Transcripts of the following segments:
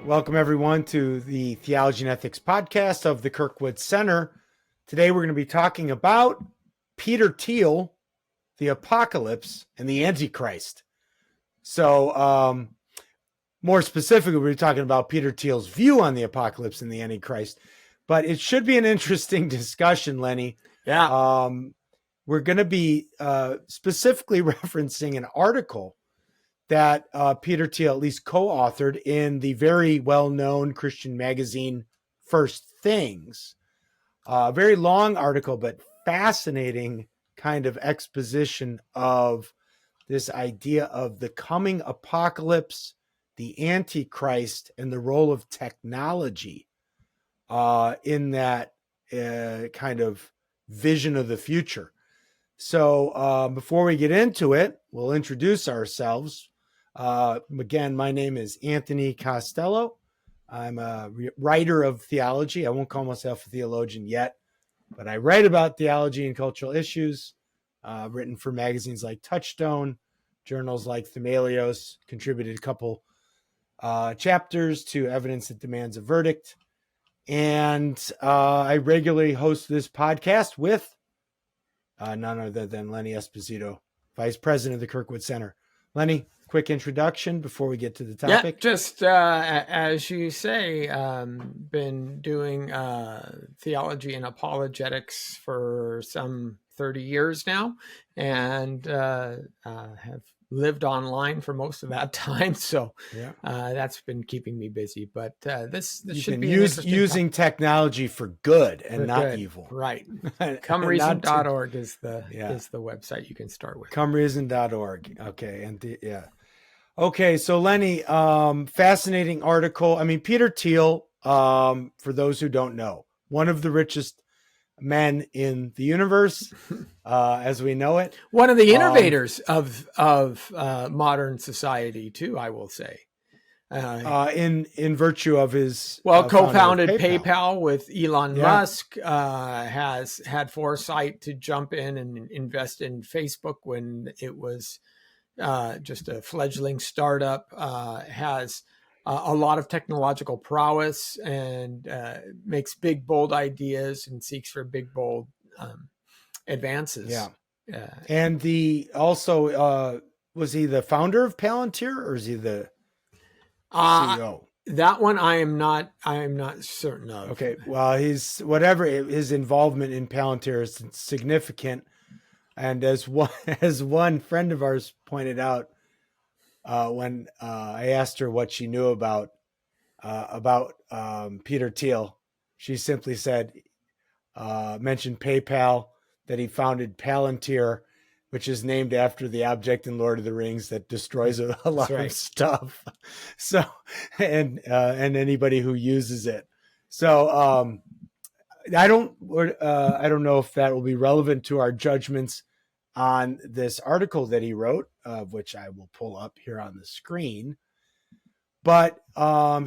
Welcome, everyone, to the Theology and Ethics podcast of the Kirkwood Center. Today, we're going to be talking about Peter Thiel, the apocalypse, and the Antichrist. So, more specifically, we're talking about Peter Thiel's view on the apocalypse and the Antichrist. But it should be an interesting discussion, Lenny. Yeah. We're going to be specifically referencing an article that Peter Thiel at least co-authored in the very well-known Christian magazine First Things. A very long article, but fascinating kind of exposition of this idea of the coming apocalypse, the Antichrist, and the role of technology in that kind of vision of the future. So before we get into it, we'll introduce ourselves. Again, my name is Anthony Costello. I'm a writer of theology. I won't call myself a theologian yet, but I write about theology and cultural issues, written for magazines like Touchstone, journals like Themelios, contributed a couple chapters to Evidence That Demands a Verdict. And I regularly host this podcast with none other than Lenny Esposito, Vice President of the Kirkwood Center. Lenny, quick introduction before we get to the topic. Yeah, just as you say, been doing theology and apologetics for some 30 years now, and have lived online for most of that time. So yeah, that's been keeping me busy. But this you should can be using technology for good and not good. Evil. Right. And Comereason.org is the website you can start with. Comereason.org. Okay. And okay. So Lenny, fascinating article. I mean, Peter Thiel, for those who don't know, one of the richest men in the universe, as we know it. One of the innovators of modern society, too, I will say. In virtue of his co-founded PayPal with Elon Musk, has had foresight to jump in and invest in Facebook when it was just a fledgling startup, has a lot of technological prowess and makes big, bold ideas and seeks for big, bold advances. Yeah. And was he the founder of Palantir, or is he the CEO? That one I am not certain of. Okay. Well, his involvement in Palantir is significant. And as one friend of ours pointed out, when I asked her what she knew about Peter Thiel, she simply said, mentioned PayPal, that he founded Palantir, which is named after the object in Lord of the Rings that destroys a lot of stuff. So, and anybody who uses it. So, I don't know if that will be relevant to our judgments on this article that he wrote, which I will pull up here on the screen. But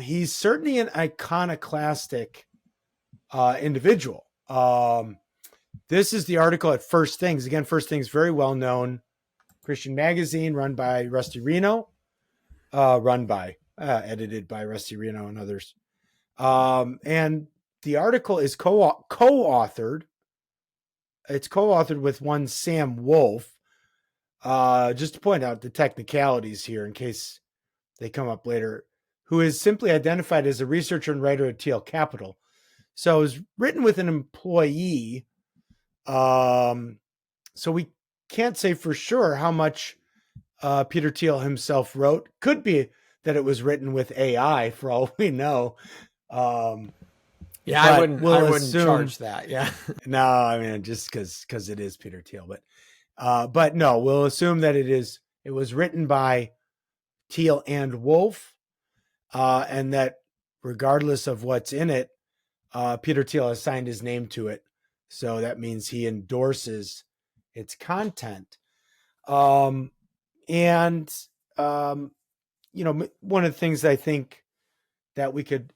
he's certainly an iconoclastic individual. This is the article at First Things. Again, First Things, very well-known Christian magazine run by Rusty Reno, edited by Rusty Reno and others. And the article is co-authored. It's co-authored with one Sam Wolf. Just to point out the technicalities here in case they come up later, who is simply identified as a researcher and writer at Thiel Capital. So it was written with an employee. So we can't say for sure how much Peter Thiel himself wrote. Could be that it was written with AI for all we know. Yeah, I wouldn't charge that. Yeah. No, I mean, just because it is Peter Thiel, but no, we'll assume that it was written by Thiel and Wolf, and that regardless of what's in it, Peter Thiel has signed his name to it. So that means he endorses its content. One of the things I think that we could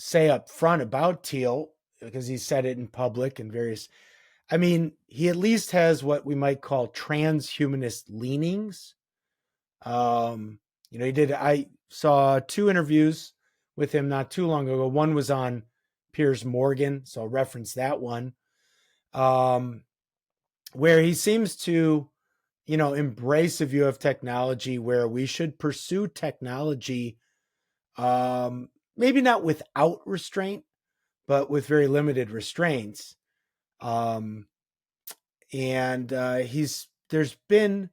say up front about Thiel, because he said it in public and he at least has what we might call transhumanist leanings. I saw 2 interviews with him not too long ago. One was on Piers Morgan, so I'll reference that one, where he seems to, embrace a view of technology where we should pursue technology, maybe not without restraint, but with very limited restraints. There's been,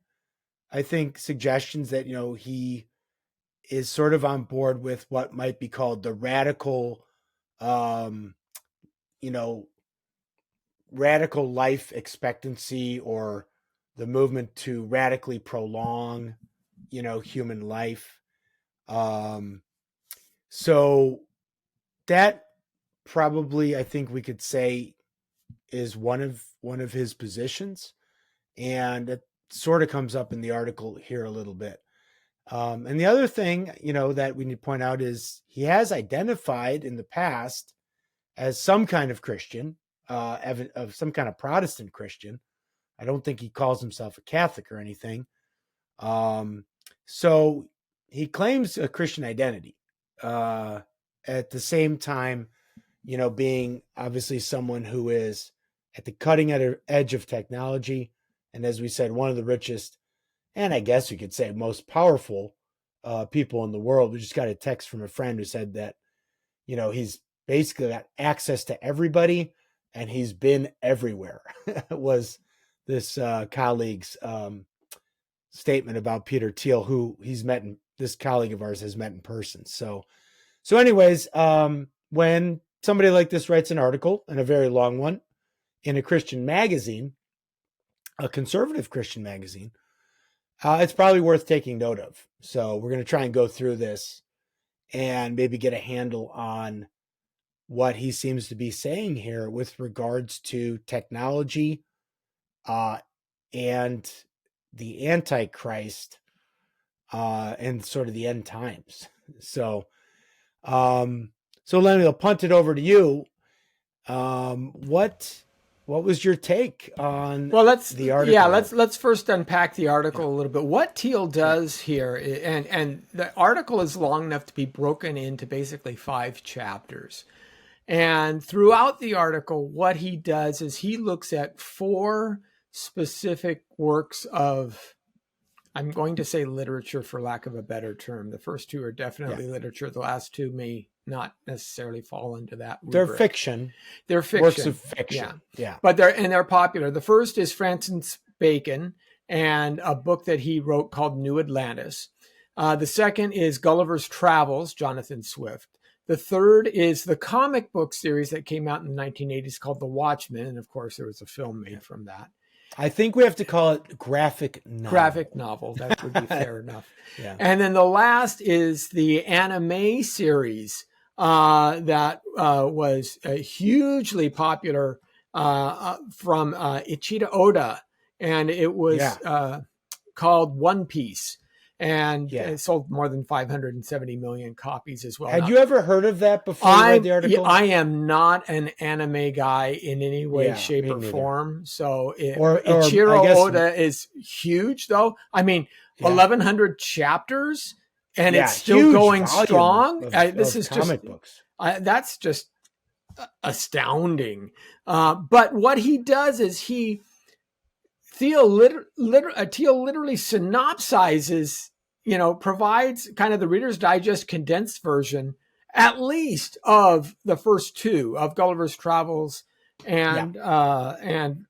I think, suggestions that, he is sort of on board with what might be called the radical, radical life expectancy, or the movement to radically prolong, human life. So that probably, I think we could say, is one of his positions. And it sort of comes up in the article here a little bit. And the other thing, that we need to point out is he has identified in the past as some kind of Christian, of some kind of Protestant Christian. I don't think he calls himself a Catholic or anything. So he claims a Christian identity, at the same time, being obviously someone who is at the cutting edge of technology. And as we said, one of the richest, and I guess you could say most powerful people in the world. We just got a text from a friend who said that, he's basically got access to everybody and he's been everywhere. Was this colleague's statement about Peter Thiel, who this colleague of ours has met in person. So anyways, when somebody like this writes an article, and a very long one, in a Christian magazine, a conservative Christian magazine, it's probably worth taking note of. So we're going to try and go through this and maybe get a handle on what he seems to be saying here with regards to technology, and the Antichrist, and sort of the end times. So Lenny, I'll punt it over to you. What was your take on the article? Yeah, let's first unpack the article a little bit. What Thiel does here, and the article is long enough to be broken into basically 5 chapters. And throughout the article, what he does is he looks at 4 specific works of, I'm going to say literature for lack of a better term. The first 2 are definitely literature. The last 2 may not necessarily fall into that rubric. They're fiction. They're fiction. Works of fiction. Yeah. But they're popular. The first is Francis Bacon and a book that he wrote called New Atlantis. The second is Gulliver's Travels, Jonathan Swift. The third is the comic book series that came out in the 1980s called The Watchmen. And of course, there was a film made from that. I think we have to call it graphic novel. Graphic novel. That would be fair enough. Yeah. And then the last is the anime series that was hugely popular from Ichida Oda. And it was called One Piece. And it sold more than 570 million copies as well. Had you ever heard of that before you read the article? I am not an anime guy in any way, shape, or form. So Ichiro Oda is huge, though. I mean, 1,100 chapters, and it's still going strong. This is comic books. That's just astounding. But what he does is Thiel literally synopsizes, provides kind of the Reader's Digest condensed version, at least of the first 2 of Gulliver's Travels and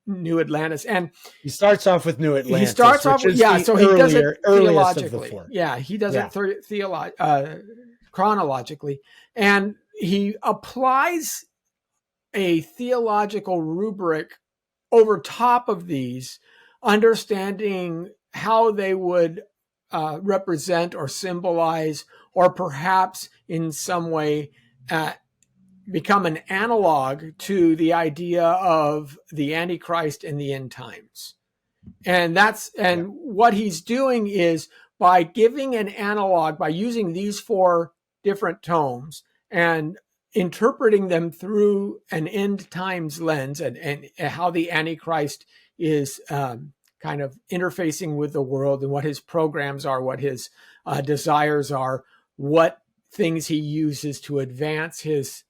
New Atlantis. And he starts off with New Atlantis. He starts off with, so he does it theologically. He does it chronologically, and he applies a theological rubric over top of these, understanding how they would represent or symbolize, or perhaps in some way become an analog to the idea of the Antichrist and the end times. And what he's doing is, by giving an analog, by using these 4 different tomes and interpreting them through an end times lens, and how the Antichrist is kind of interfacing with the world, and what his programs are, what his desires are, what things he uses to advance his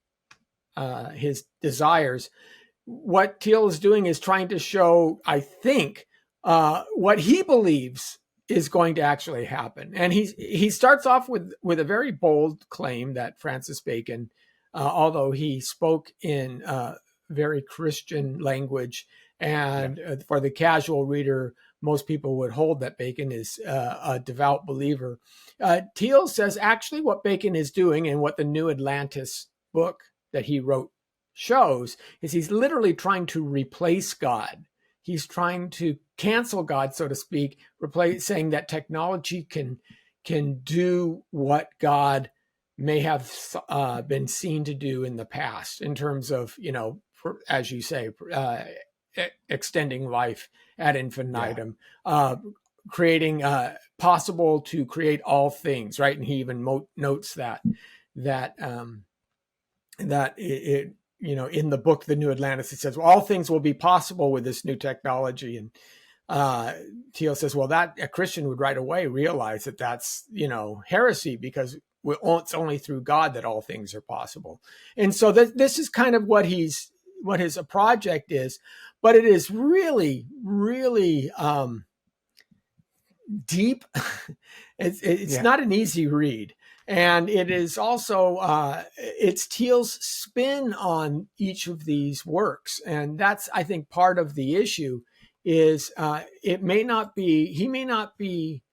desires. What Thiel is doing is trying to show, I think, what he believes is going to actually happen. And he starts off with a very bold claim that Francis Bacon, although he spoke in very Christian language, and for the casual reader, most people would hold that Bacon is a devout believer. Thiel says actually what Bacon is doing, and what the New Atlantis book that he wrote shows, is he's literally trying to replace God. He's trying to cancel God, so to speak, saying that technology can do what God may have been seen to do in the past, in terms of, as you say, extending life ad infinitum, creating possible to create all things, right? And he even notes that it in the book, The New Atlantis, it says, well, all things will be possible with this new technology. And Thiel says, well, that a Christian would right away realize that that's, heresy, because it's only through God that all things are possible. And so this is kind of what his project is, but it is really, really deep. It's not an easy read. And it is also, it's Thiel's spin on each of these works. And that's, I think, part of the issue is he may not be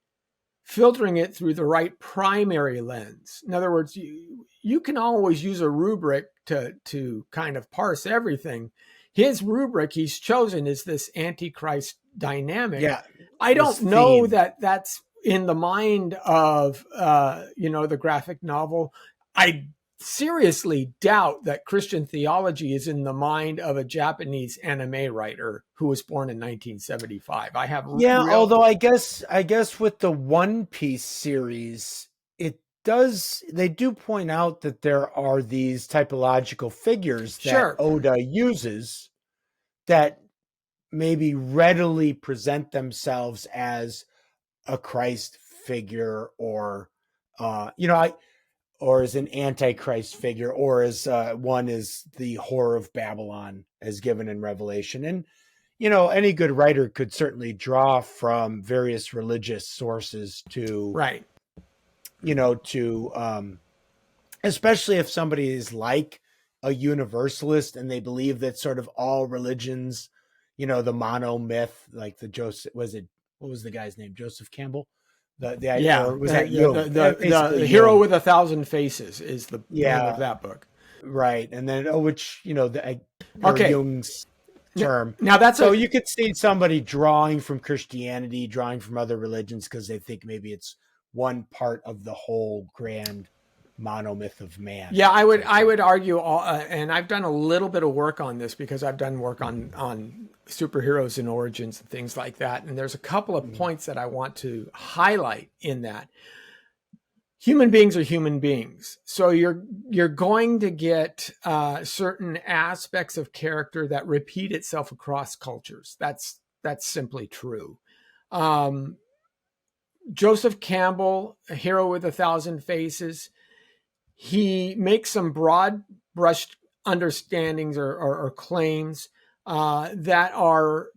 filtering it through the right primary lens. In other words, you can always use a rubric to kind of parse everything. His rubric he's chosen is this Antichrist dynamic. Yeah, I don't know that that's in the mind of, the graphic novel. I seriously doubt that Christian theology is in the mind of a Japanese anime writer who was born in 1975. Although I guess with the One Piece series, they do point out that there are these typological figures that Oda uses that maybe readily present themselves as a Christ figure, or or as an Antichrist figure, or as one is the whore of Babylon as given in Revelation. And any good writer could certainly draw from various religious sources to especially if somebody is like a universalist and they believe that sort of all religions, the mono myth, like what was the guy's name? Joseph Campbell? The Hero with 1,000 Faces is the name of that book. Right. And then, Jung's term. Now that's you could see somebody drawing from Christianity, drawing from other religions, because they think maybe it's one part of the whole grand monomyth of man. Yeah, I would argue, and I've done a little bit of work on this because I've done work on superheroes and origins and things like that. And there's a couple of points that I want to highlight in that. Human beings are human beings. So you're going to get certain aspects of character that repeat itself across cultures. That's simply true. Joseph Campbell, A Hero with 1,000 Faces, he makes some broad brushed understandings or claims that are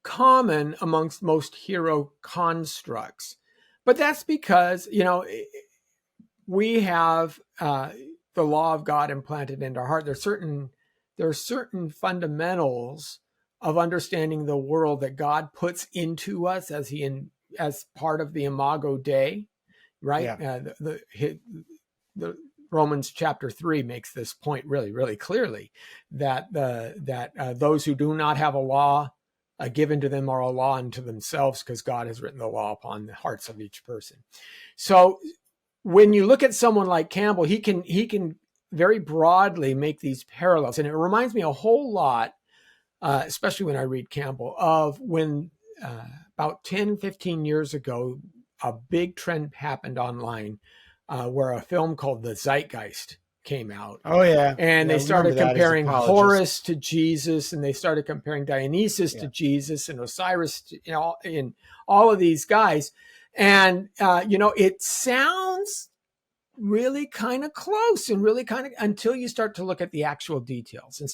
common amongst most hero constructs. But that's because, we have the law of God implanted into our heart. There are certain fundamentals of understanding the world that God puts into us as part of the Imago Dei, right? Yeah. The Romans chapter 3 makes this point really, really clearly that those who do not have a law given to them are a law unto themselves, because God has written the law upon the hearts of each person. So when you look at someone like Campbell, he can very broadly make these parallels. And it reminds me a whole lot, especially when I read Campbell, of when about 10, 15 years ago, a big trend happened online where a film called The Zeitgeist came out. Oh, yeah. And they started comparing Horus to Jesus, and they started comparing Dionysus to Jesus, and Osiris to, and all of these guys. And, it sounds really kind of close and really kind of, until you start to look at the actual details, and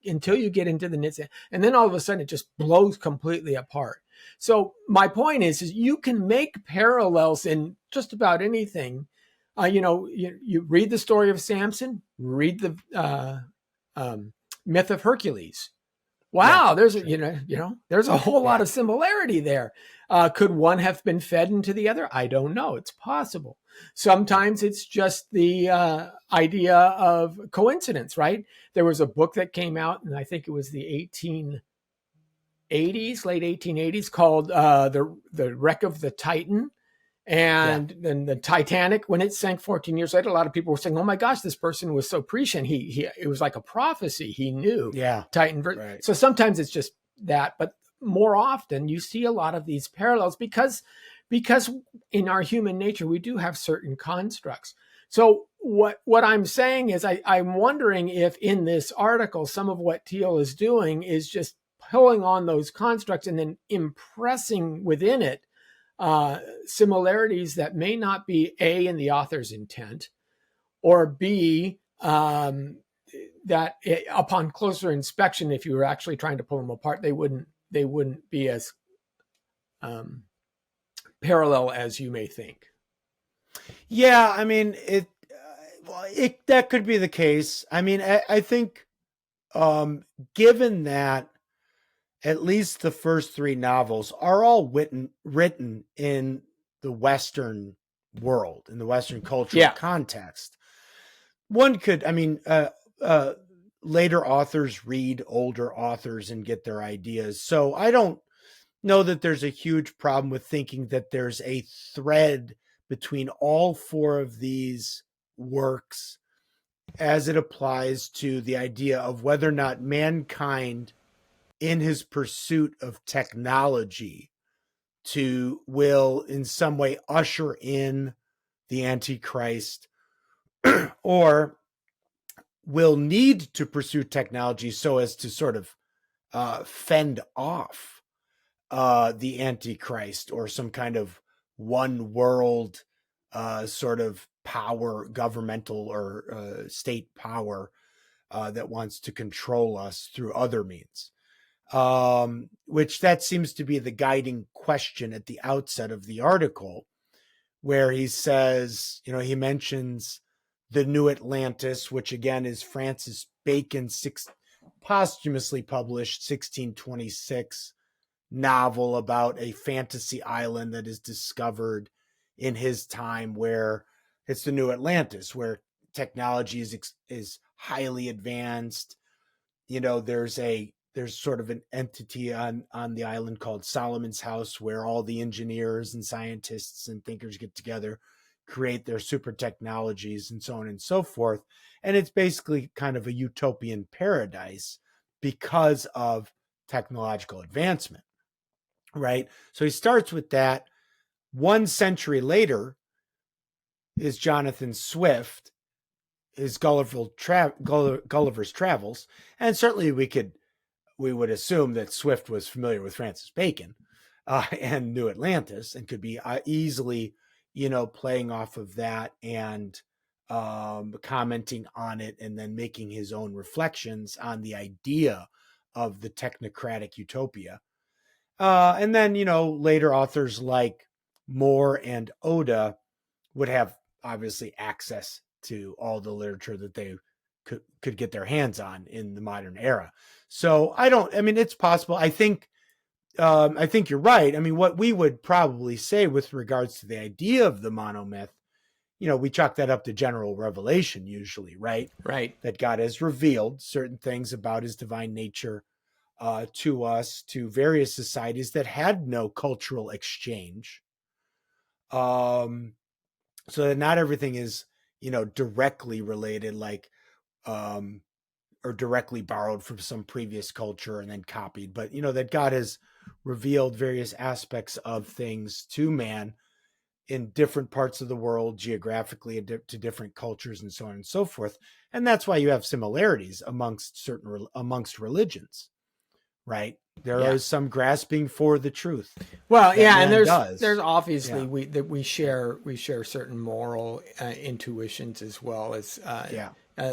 until you get into the nits, and then all of a sudden it just blows completely apart. So my point is you can make parallels in just about anything. You read the story of Samson, read the myth of Hercules. Wow, there's there's a whole lot of similarity there. Could one have been fed into the other? I don't know. It's possible. Sometimes it's just the idea of coincidence, right? There was a book that came out, and I think it was the late 1880s, called The Wreck of the Titan. And then the Titanic, when it sank 14 years later, a lot of people were saying, "Oh my gosh, this person was so prescient. It was like a prophecy. He knew." Titan. Right. So sometimes it's just that, but more often you see a lot of these parallels because in our human nature we do have certain constructs. So what I'm saying is I'm wondering if in this article some of what Thiel is doing is just pulling on those constructs and then impressing within it similarities that may not be A, in the author's intent, or B, that upon closer inspection, if you were actually trying to pull them apart, they wouldn't be as parallel as you may think. Yeah, I mean, that could be the case. I mean, I think given that at least the first three novels are all written in the Western world, in the Western cultural context. One could, I mean, later authors read older authors and get their ideas. So I don't know that there's a huge problem with thinking that there's a thread between all four of these works as it applies to the idea of whether or not mankind, in his pursuit of technology, will in some way usher in the Antichrist, or will need to pursue technology so as to sort of fend off the Antichrist, or some kind of one world sort of power, governmental or state power that wants to control us through other means. Which that seems to be the guiding question at the outset of the article, where he says, he mentions the New Atlantis, which again is Francis Bacon's posthumously published 1626 novel about a fantasy island that is discovered in his time, where it's the New Atlantis, where technology is highly advanced. There's sort of an entity on the island called Solomon's House, where all the engineers and scientists and thinkers get together, create their super technologies, and so on and so forth. And it's basically kind of a utopian paradise because of technological advancement, right? So he starts with that. 1 century later is Jonathan Swift, his Gulliver's Travels. And certainly we would assume that Swift was familiar with Francis Bacon and New Atlantis, and could be easily, playing off of that and commenting on it, and then making his own reflections on the idea of the technocratic utopia. And then, later authors like Moore and Oda would have obviously access to all the literature that they could get their hands on in the modern era. So it's possible. I think you're right. I mean, what we would probably say with regards to the idea of the monomyth, we chalk that up to general revelation usually, right? Right. That God has revealed certain things about his divine nature to us, to various societies that had no cultural exchange. So that not everything is, directly related, like, or directly borrowed from some previous culture and then copied, but that God has revealed various aspects of things to man in different parts of the world, geographically, to different cultures, and so on and so forth. And that's why you have similarities amongst religions, right? There is some grasping for the truth. Well, yeah, and there's obviously we share certain moral intuitions as well as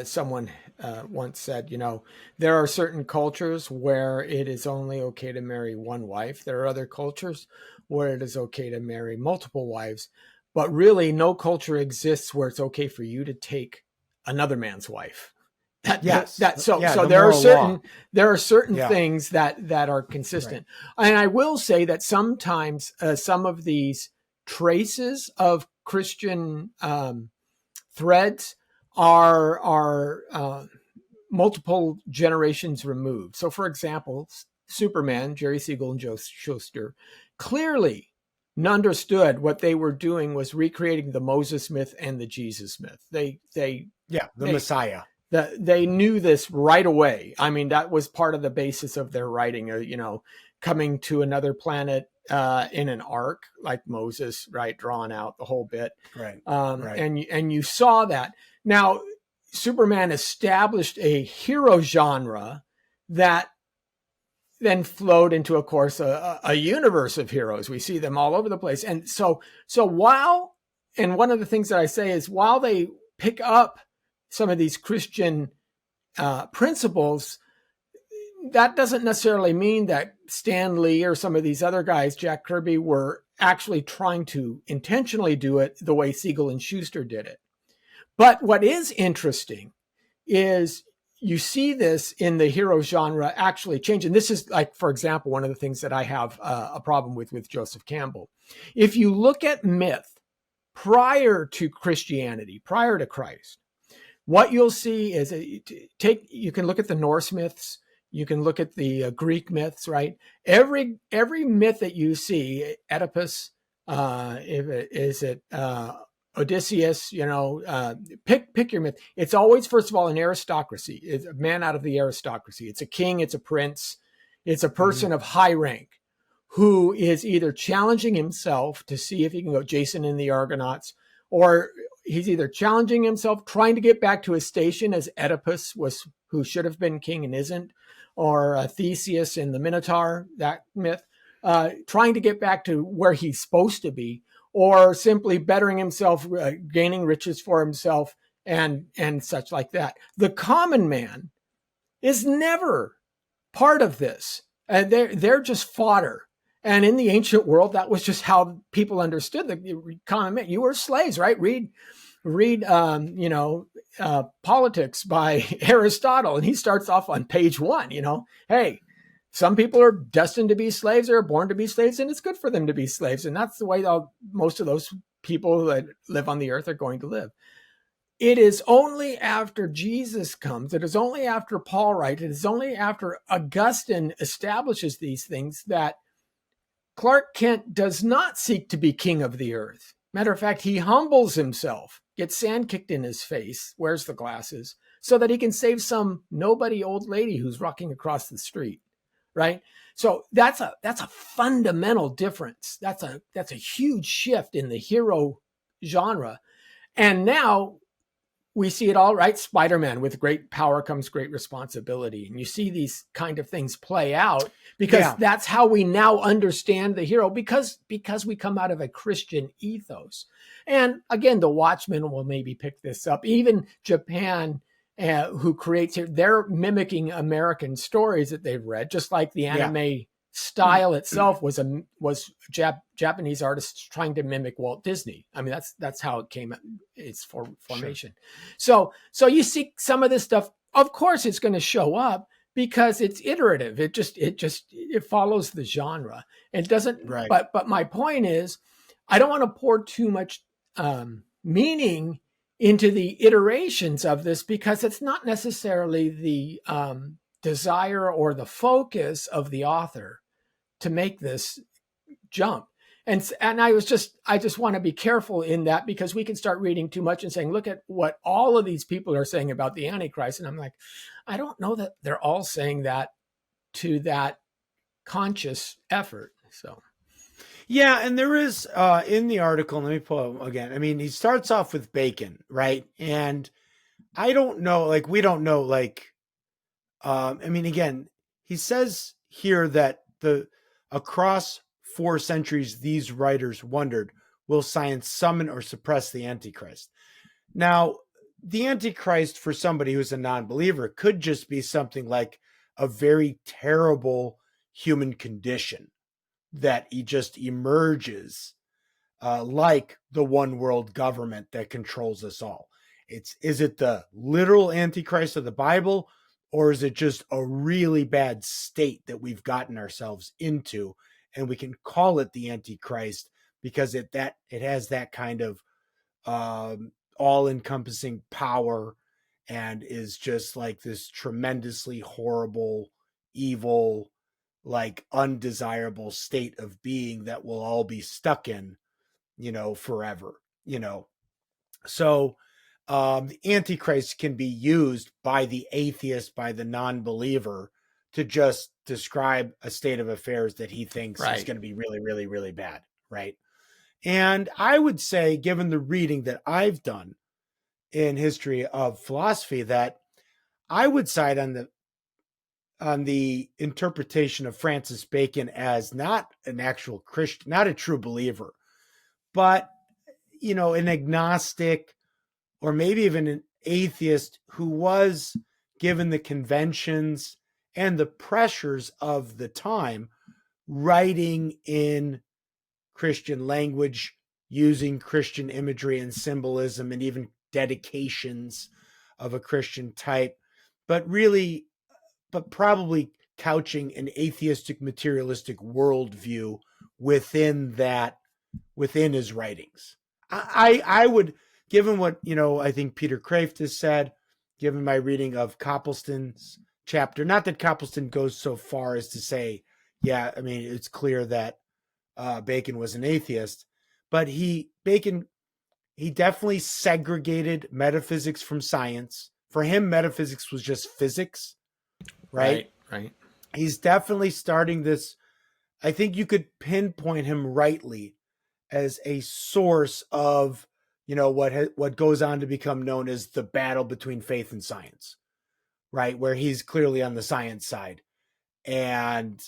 someone once said, there are certain cultures where it is only okay to marry one wife. There are other cultures where it is okay to marry multiple wives, but really no culture exists where it's okay for you to take another man's wife. So there are certain things that are consistent. Right. And I will say that sometimes some of these traces of Christian threads are multiple generations removed. So, for example, Superman, Jerry Siegel and Joe Shuster, clearly understood what they were doing was recreating the Moses myth and the Jesus myth. The Messiah. They knew this right away. I mean, that was part of the basis of their writing, coming to another planet in an ark like Moses, right? Drawn out the whole bit. Right. And you saw that. Now, Superman established a hero genre that then flowed into, of course, a universe of heroes. We see them all over the place. And so and one of the things that I say is while they pick up some of these Christian principles, that doesn't necessarily mean that Stan Lee or some of these other guys, Jack Kirby, were actually trying to intentionally do it the way Siegel and Shuster did it. But what is interesting is you see this in the hero genre actually change. And this is like, for example, one of the things that I have a problem with Joseph Campbell. If you look at myth prior to Christianity, prior to Christ, what you'll see is you can look at the Norse myths, you can look at the Greek myths, right? Every myth that you see, Oedipus, Odysseus, pick your myth. It's always, first of all, an aristocracy. It's a man out of the aristocracy. It's a king, it's a prince, it's a person of high rank who is either challenging himself to see if he can go Jason and the Argonauts, or he's either challenging himself, trying to get back to his station as Oedipus was, who should have been king and isn't, or Theseus in the Minotaur, that myth, trying to get back to where he's supposed to be, or simply bettering himself, gaining riches for himself, and such like that. The common man is never part of this. They're just fodder. And in the ancient world, that was just how people understood the common man. You were slaves, right? Read Politics by Aristotle, and he starts off on page 1. Hey, some people are destined to be slaves or are born to be slaves, and it's good for them to be slaves. And that's the way most of those people that live on the earth are going to live. It is only after Jesus comes, it is only after Paul writes, it is only after Augustine establishes these things that Clark Kent does not seek to be king of the earth. Matter of fact, he humbles himself, gets sand kicked in his face, wears the glasses, so that he can save some nobody old lady who's rocking across the street. Right. So that's a fundamental difference. That's a huge shift in the hero genre. And now we see it all, right? Spider-Man, with great power comes great responsibility. And you see these kind of things play out because that's how we now understand the hero, because we come out of a Christian ethos. And again, the Watchmen will maybe pick this up. Even Japan, who creates it, they're mimicking American stories that they've read, just like the anime style itself was Japanese artists trying to mimic Walt Disney. I mean, that's how it came, its formation. Sure. So you see some of this stuff, of course it's going to show up because it's iterative. It follows the genre. It doesn't, right. But my point is, I don't want to pour too much meaning into the iterations of this, because it's not necessarily the desire or the focus of the author to make this jump. And I just want to be careful in that, because we can start reading too much and saying, look at what all of these people are saying about the Antichrist. And I'm like, I don't know that they're all saying that to that conscious effort. So. Yeah, and there is in the article, let me pull it again. I mean, he starts off with Bacon, right? And I don't know, we don't know, I mean, again, he says here that across 4 centuries, these writers wondered, will science summon or suppress the Antichrist? Now, the Antichrist for somebody who's a non-believer could just be something like a very terrible human condition that he just emerges, like the one world government that controls us all. Is it the literal Antichrist of the Bible, or is it just a really bad state that we've gotten ourselves into, and we can call it the Antichrist because it has that kind of all-encompassing power and is just like this tremendously horrible, evil, like undesirable state of being that we'll all be stuck in, forever, So the Antichrist can be used by the atheist, by the non-believer, to just describe a state of affairs that he thinks is going to be really, really, really bad, right? And I would say, given the reading that I've done in history of philosophy, that I would side on the interpretation of Francis Bacon as not an actual Christian, not a true believer, but, an agnostic or maybe even an atheist who was given the conventions and the pressures of the time, writing in Christian language, using Christian imagery and symbolism and even dedications of a Christian type, but probably couching an atheistic materialistic worldview within his writings. I would, given what, I think Peter Kraft has said, given my reading of Copleston's chapter, not that Copleston goes so far as to say, it's clear that Bacon was an atheist, but Bacon definitely segregated metaphysics from science. For him, metaphysics was just physics, right? Right. He's definitely starting this. I think you could pinpoint him rightly as a source of, what goes on to become known as the battle between faith and science, right? Where he's clearly on the science side, and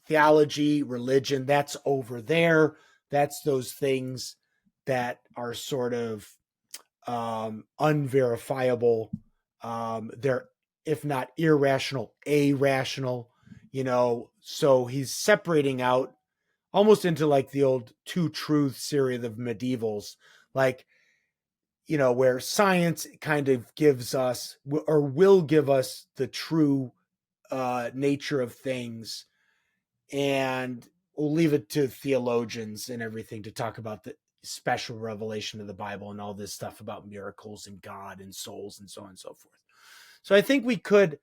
theology, religion, that's over there. That's those things that are sort of unverifiable. They're, if not irrational, irrational, so he's separating out almost into like the old two truths series of medievals, like, where science kind of gives us or will give us the true nature of things, and we'll leave it to theologians and everything to talk about the special revelation of the Bible and all this stuff about miracles and God and souls and so on and so forth. So I think we could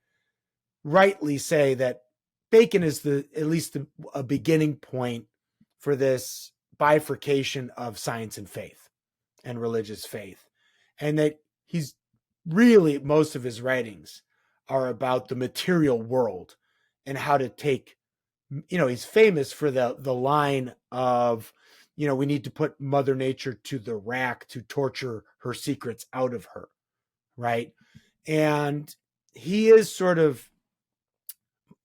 rightly say that Bacon is at least a beginning point for this bifurcation of science and faith and religious faith, and that he's really, most of his writings are about the material world and how to take, he's famous for the line of, we need to put Mother Nature to the rack to torture her secrets out of her, right? And he is sort of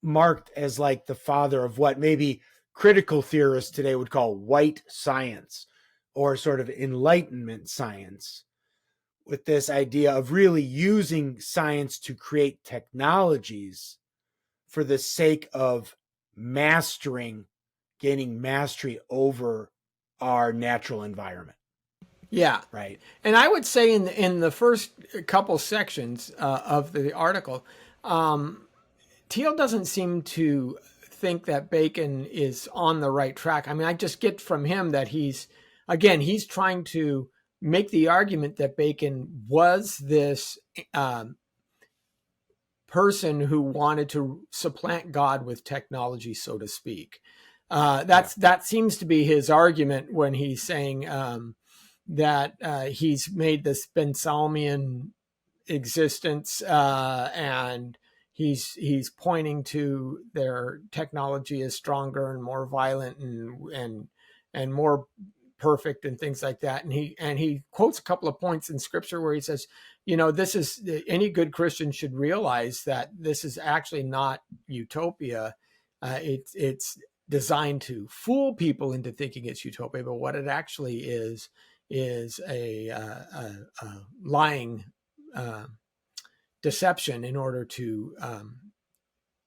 marked as like the father of what maybe critical theorists today would call white science, or sort of Enlightenment science, with this idea of really using science to create technologies for the sake of gaining mastery over our natural environment. Yeah. Right. And I would say in the first couple sections of the article, Thiel doesn't seem to think that Bacon is on the right track. I mean, I just get from him that he's trying to make the argument that Bacon was this person who wanted to supplant God with technology, so to speak. That seems to be his argument when he's saying that he's made this Bensalian existence, and he's pointing to their technology as stronger and more violent and more perfect and things like that. And he quotes a couple of points in scripture where he says, this is, any good Christian should realize that this is actually not utopia. It's designed to fool people into thinking it's utopia, but what it actually is a lying deception in order to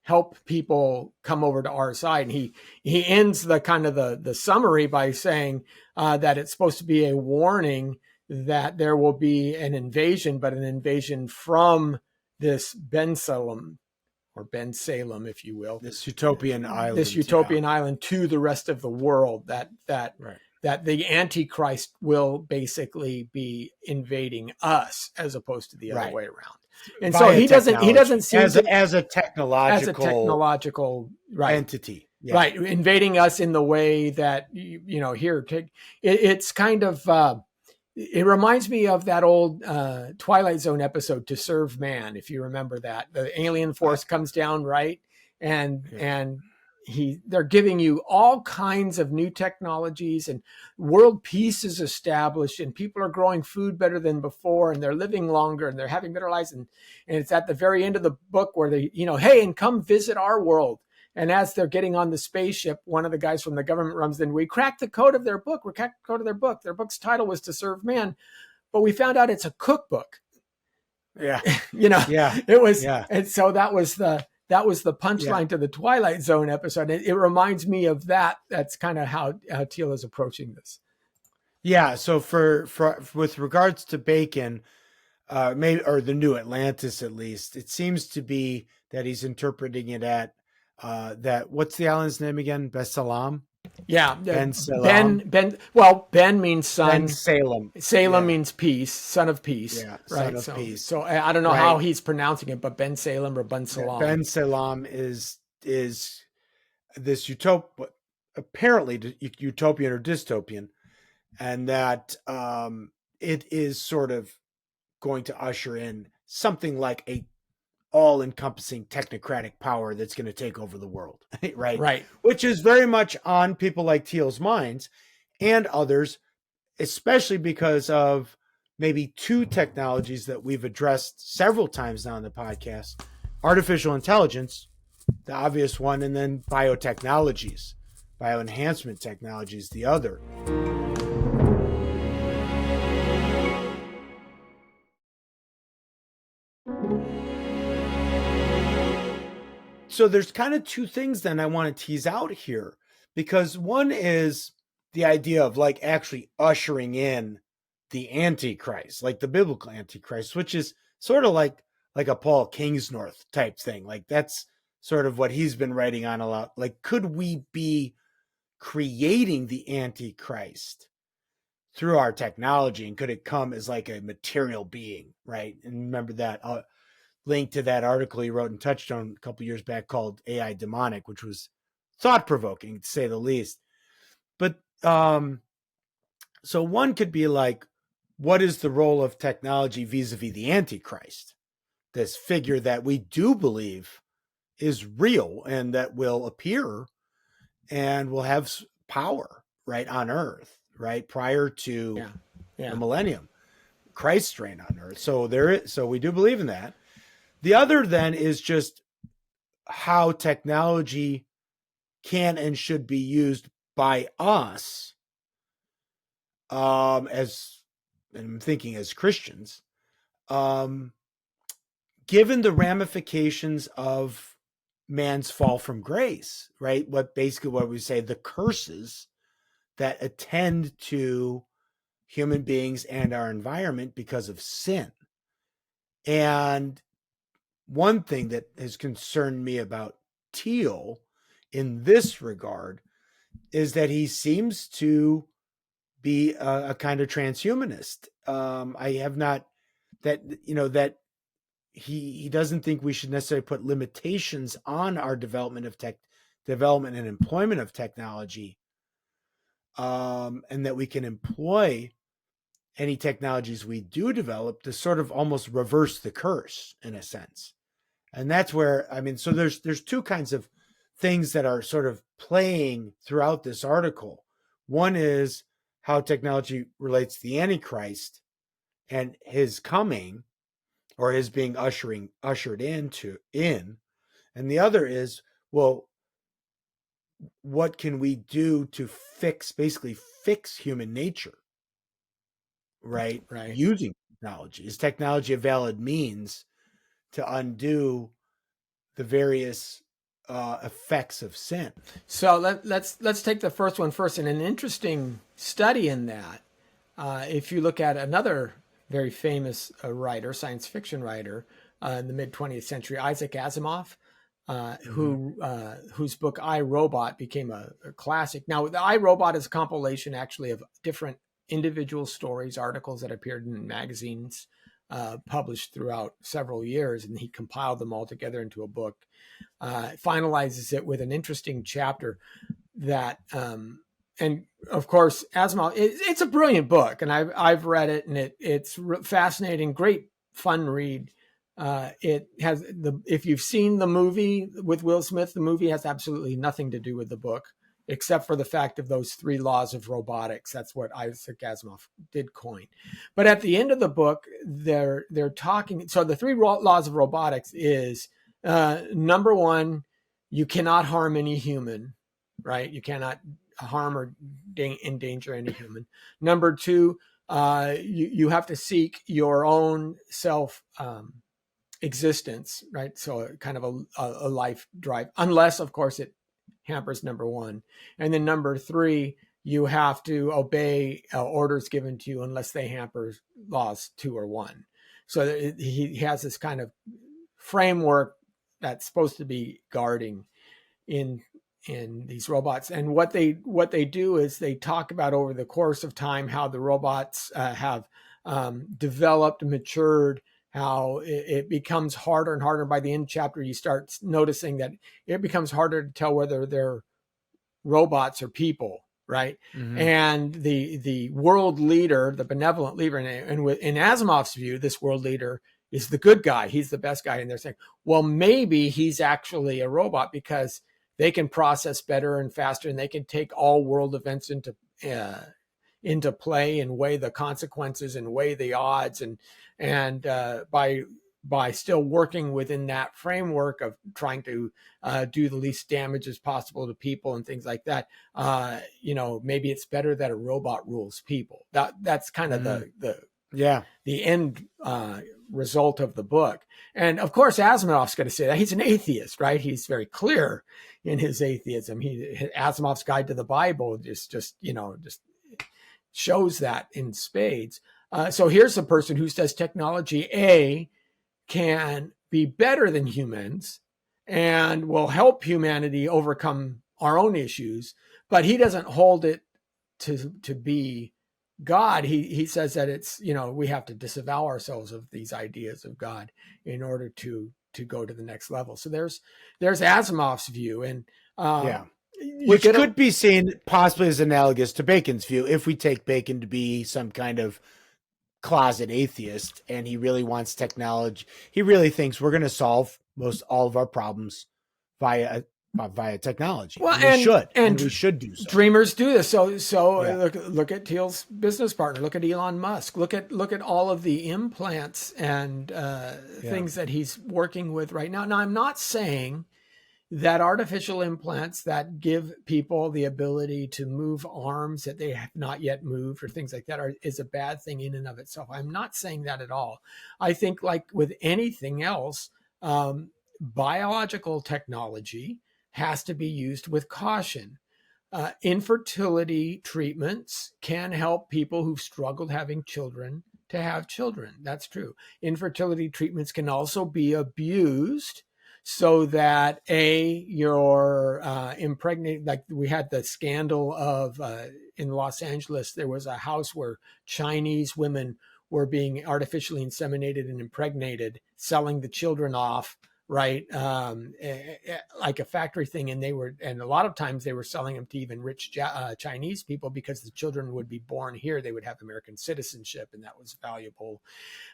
help people come over to our side. And he ends the kind of the summary by saying that it's supposed to be a warning that there will be an invasion, but an invasion from this Ben Salem, if you will, this utopian island, island to the rest of the world. That the Antichrist will basically be invading us as opposed to the other way around. And so he doesn't seem as a technological entity, right? Invading us in the way that it's kind of. It reminds me of that old Twilight Zone episode, To Serve Man, if you remember that. The alien force comes down, right? And they're giving you all kinds of new technologies, and world peace is established, and people are growing food better than before, and they're living longer, and they're having better lives. And it's at the very end of the book where they, hey, and come visit our world. And as they're getting on the spaceship, one of the guys from the government runs in. We cracked the code of their book. Their book's title was To Serve Man, but we found out it's a cookbook. Yeah. It was. Yeah. And so that was the punchline to the Twilight Zone episode. It reminds me of that. That's kind of how Thiel is approaching this. Yeah. So for with regards to Bacon, maybe, or the New Atlantis, at least, it seems to be that he's interpreting it at that. What's the island's name again? Besalam. Yeah, Ben Salem. Ben means son. Ben Salem. Salem means peace, son of peace. Yeah, right. Son of peace. So I don't know how he's pronouncing it, but Ben Salem or Ben Salam. Ben Salam is this apparently utopian or dystopian, and that it is sort of going to usher in something like a all-encompassing technocratic power that's going to take over the world, right? Which is very much on people like Thiel's minds and others, especially because of maybe two technologies that we've addressed several times now on the podcast: artificial intelligence, the obvious one, and then biotechnologies, bioenhancement technologies, the other. So there's kind of two things then I want to tease out here, because one is the idea of like actually ushering in the Antichrist, like the biblical Antichrist, which is sort of like a Paul Kingsnorth type thing. Like that's sort of what he's been writing on a lot. Like, could we be creating the Antichrist through our technology, and could it come as like a material being, right? And remember that link to that article he wrote and touched on a couple years back called AI Demonic, which was thought-provoking to say the least. But so one could be like, what is the role of technology vis-a-vis the Antichrist, this figure that we do believe is real and that will appear and will have power right on earth, right, prior to the millennium, Christ's reign on earth. So we do believe in that. The other then is just how technology can and should be used by us, and I'm thinking as Christians, given the ramifications of man's fall from grace, right? What we say, the curses that attend to human beings and our environment because of sin. And one thing that has concerned me about Thiel in this regard is that he seems to be a kind of transhumanist. I have not that he doesn't think we should necessarily put limitations on our development and employment of technology, and that we can employ any technologies we do develop to sort of almost reverse the curse in a sense. And that's where, so there's two kinds of things that are sort of playing throughout this article. One is how technology relates to the Antichrist and his coming, or his being ushered in. And the other is, well, what can we do to basically fix human nature, right? Using technology. Is technology a valid means to undo the various effects of sin? So let's take the first one first. And an interesting study in that, if you look at another very famous writer, science fiction writer in the mid 20th century, Isaac Asimov, whose book I, Robot became a classic. Now, the I, Robot is a compilation actually of different individual stories, articles that appeared in magazines published throughout several years, and he compiled them all together into a book. Finalizes it with an interesting chapter that, and of course, Asimov, it's a brilliant book, and I've read it, and it's fascinating, great fun read. It has if you've seen the movie with Will Smith, the movie has absolutely nothing to do with the book, except for the fact of those 3 laws of robotics. That's what Isaac Asimov did coin. But at the end of the book, they're talking. So the 3 laws of robotics is, number 1, you cannot harm any human, right? You cannot harm or endanger any human. Number 2, you have to seek your own self existence, right? So kind of a life drive, unless of course it hampers number 1. And then number 3, you have to obey orders given to you unless they hamper laws 2 or 1. So he has this kind of framework that's supposed to be guarding in these robots. And what they do is they talk about over the course of time how the robots have developed, matured, how it becomes harder and harder. By the end chapter, you start noticing that it becomes harder to tell whether they're robots or people, right? Mm-hmm. And the world leader, the benevolent leader, and in Asimov's view, this world leader is the good guy. He's the best guy. And they're saying, well, maybe he's actually a robot because they can process better and faster, and they can take all world events into play and weigh the consequences and weigh the odds, and by still working within that framework of trying to do the least damage as possible to people and things like that, maybe it's better that a robot rules people. That's kind of the end result of the book. And of course, Asimov's going to say that he's an atheist, right? He's very clear in his atheism. Asimov's Guide to the Bible just shows that in spades. So here's a person who says technology A can be better than humans and will help humanity overcome our own issues, but he doesn't hold it to be God. He says that it's, we have to disavow ourselves of these ideas of God in order to go to the next level. So there's Asimov's view, and which could be seen possibly as analogous to Bacon's view, if we take Bacon to be some kind of closet atheist, and he really wants technology. He really thinks we're going to solve all of our problems via technology. Well, and we should do so. Dreamers do this. So look at Thiel's business partner. Look at Elon Musk. Look at all of the implants and things that he's working with right now. Now, I'm not saying that artificial implants that give people the ability to move arms that they have not yet moved or things like that is a bad thing in and of itself. I'm not saying that at all. I think, like with anything else, biological technology has to be used with caution. Infertility treatments can help people who've struggled having children to have children. That's true. Infertility treatments can also be abused so that you're impregnated. Like we had the scandal of in Los Angeles, there was a house where Chinese women were being artificially inseminated and impregnated, selling the children off, right? Like a factory thing. And a lot of times they were selling them to even rich Chinese people because the children would be born here. They would have American citizenship, and that was valuable.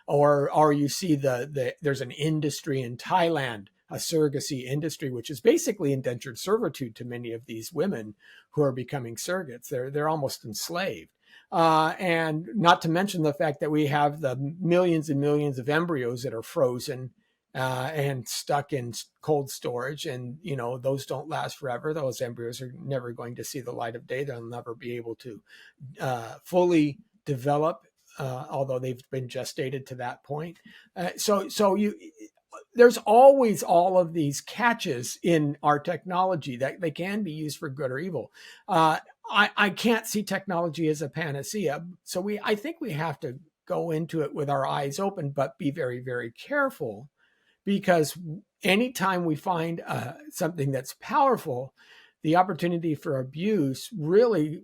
Or you see there's an industry in Thailand, a surrogacy industry, which is basically indentured servitude to many of these women who are becoming surrogates. They're almost enslaved. And not to mention the fact that we have the millions and millions of embryos that are frozen and stuck in cold storage. And, those don't last forever. Those embryos are never going to see the light of day. They'll never be able to fully develop, although they've been gestated to that point. There's always all of these catches in our technology that they can be used for good or evil. I can't see technology as a panacea. So I think we have to go into it with our eyes open, but be very, very careful, because anytime we find something that's powerful, the opportunity for abuse really,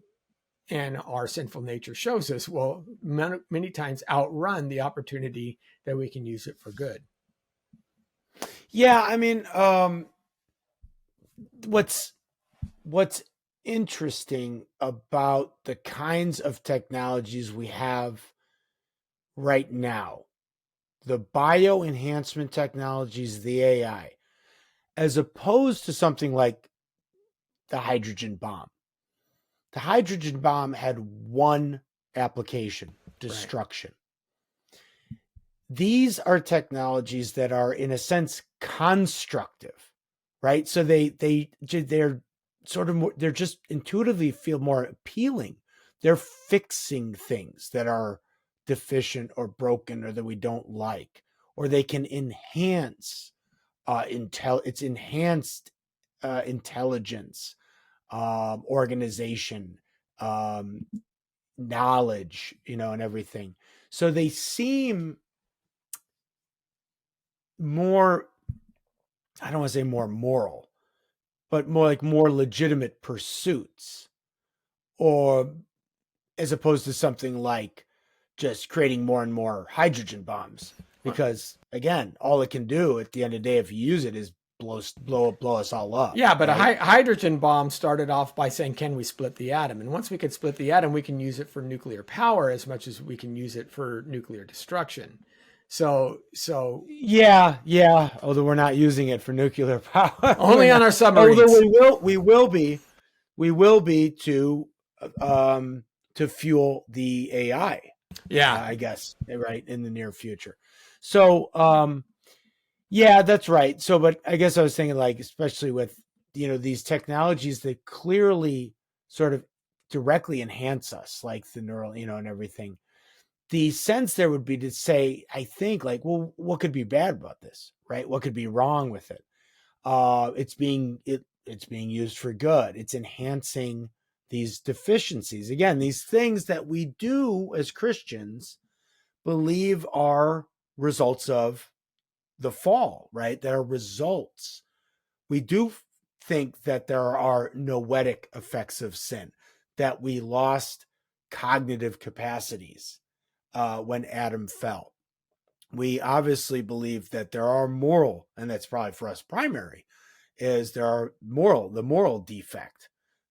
and our sinful nature shows us, will many times outrun the opportunity that we can use it for good. Yeah, I mean, what's interesting about the kinds of technologies we have right now, the bioenhancement technologies, the AI, as opposed to something like the hydrogen bomb. The hydrogen bomb had one application: destruction. Right. These are technologies that are, in a sense, constructive, right? So they're sort of more, they're just intuitively feel more appealing. They're fixing things that are deficient or broken or that we don't like, or they can enhance enhanced intelligence, organization, knowledge, and everything. So they seem more, I don't want to say more moral, but more legitimate pursuits, or as opposed to something like just creating more and more hydrogen bombs. Because again, all it can do at the end of the day, if you use it, is blow us all up. Yeah, but right? A hydrogen bomb started off by saying, can we split the atom? And once we can split the atom, we can use it for nuclear power as much as we can use it for nuclear destruction. So yeah. Although we're not using it for nuclear power, only on our submarines. Although we will be to fuel the AI. Yeah, I guess, right, in the near future. So yeah, that's right. So, but I guess I was thinking, like, especially with these technologies that clearly sort of directly enhance us, like the neural, and everything. The sense there would be to say, I think, like, well, what could be bad about this, right? What could be wrong with it? It's being used for good. It's enhancing these deficiencies. Again, these things that we do as Christians believe are results of the fall, right? That are results. We do think that there are noetic effects of sin, that we lost cognitive capacities when Adam fell. We obviously believe that there are moral, and that's probably for us primary, is there are the moral defect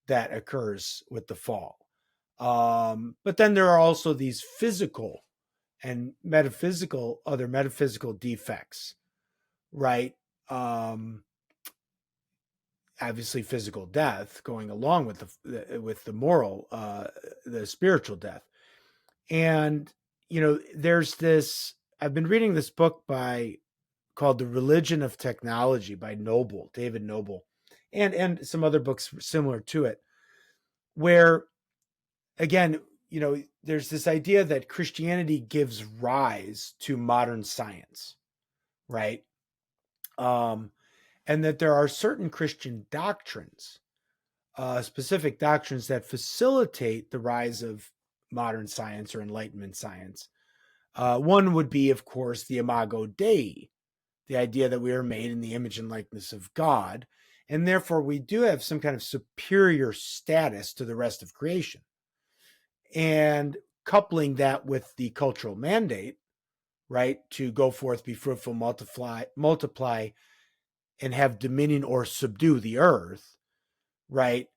that occurs with the fall. But then there are also these physical and other metaphysical defects, right? Obviously physical death going along with the moral, the spiritual death. And, there's this, I've been reading this book called The Religion of Technology by David Noble, and some other books similar to it, where, again, there's this idea that Christianity gives rise to modern science, right? And that there are certain Christian doctrines, specific doctrines that facilitate the rise of modern science or Enlightenment science. One would be, of course, the Imago Dei, the idea that we are made in the image and likeness of God, and therefore we do have some kind of superior status to the rest of creation. And coupling that with the cultural mandate, right, to go forth, be fruitful, multiply, and have dominion or subdue the earth, right?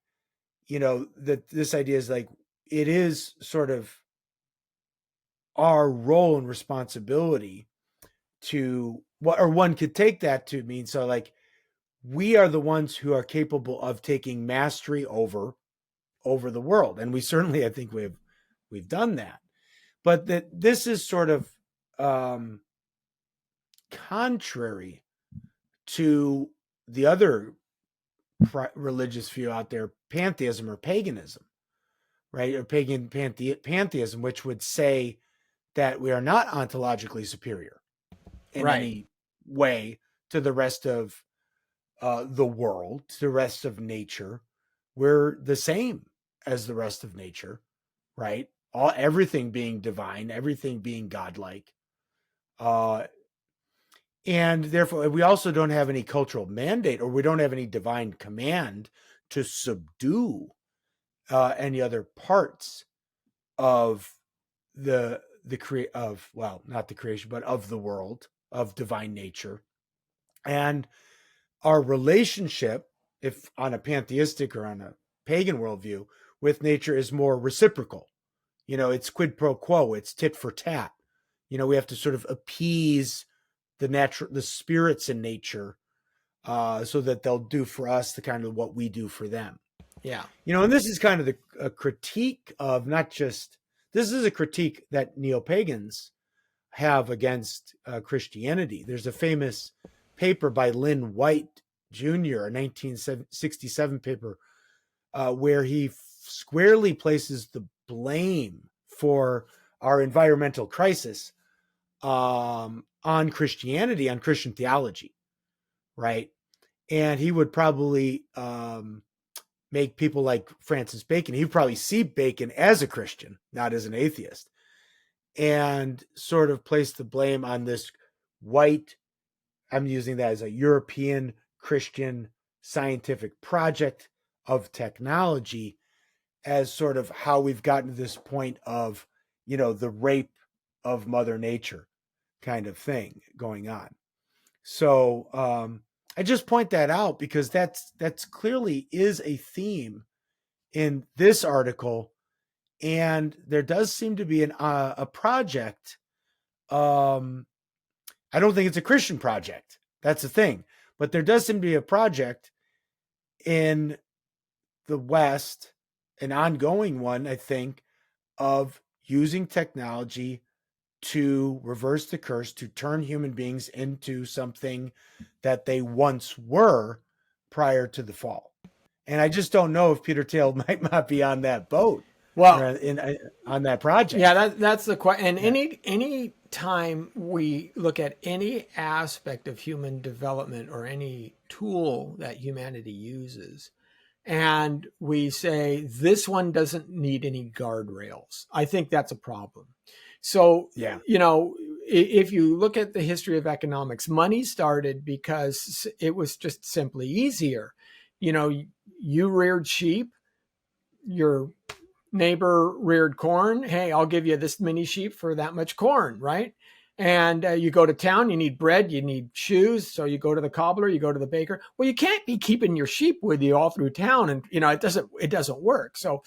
That this idea is like, it is sort of our role and responsibility to or one could take that to mean, so like, we are the ones who are capable of taking mastery over the world. And we certainly, I think we've done that, but that this is sort of, contrary to the other religious view out there, pantheism or paganism, right? Or pagan pantheism, which would say that we are not ontologically superior in any way to the rest of the world, to the rest of nature. We're the same as the rest of nature, right? Everything being divine, everything being godlike. And therefore, we also don't have any cultural mandate, or we don't have any divine command to subdue any other parts of not the creation, but of the world, of divine nature. And our relationship, if on a pantheistic or on a pagan worldview, with nature is more reciprocal. It's quid pro quo, it's tit for tat. We have to sort of appease the spirits in nature so that they'll do for us the kind of what we do for them. Yeah. And this is kind of a critique of this is a critique that neo-pagans have against Christianity. There's a famous paper by Lynn White Jr., a 1967 paper, where he squarely places the blame for our environmental crisis on Christianity, on Christian theology, right? And he would probably make people like Francis Bacon, he'd probably see Bacon as a Christian, not as an atheist, and sort of place the blame on this white, I'm using that as a European Christian scientific project of technology, as sort of how we've gotten to this point of, the rape of Mother Nature kind of thing going on. So I just point that out because that's clearly is a theme in this article, and there does seem to be a project. I don't think it's a Christian project. That's the thing, but there does seem to be a project in the West, an ongoing one, I think, of using technology to reverse the curse, to turn human beings into something that they once were prior to the fall. And I just don't know if Peter Thiel might not be on that boat. Well, on that project. Yeah, that's the question. And any time we look at any aspect of human development or any tool that humanity uses, and we say this one doesn't need any guardrails, I think that's a problem. So, if you look at the history of economics, money started because it was just simply easier. You reared sheep, your neighbor reared corn. Hey, I'll give you this many sheep for that much corn, right? And you go to town, you need bread, you need shoes. So you go to the cobbler, you go to the baker. Well, you can't be keeping your sheep with you all through town. And, it doesn't work. So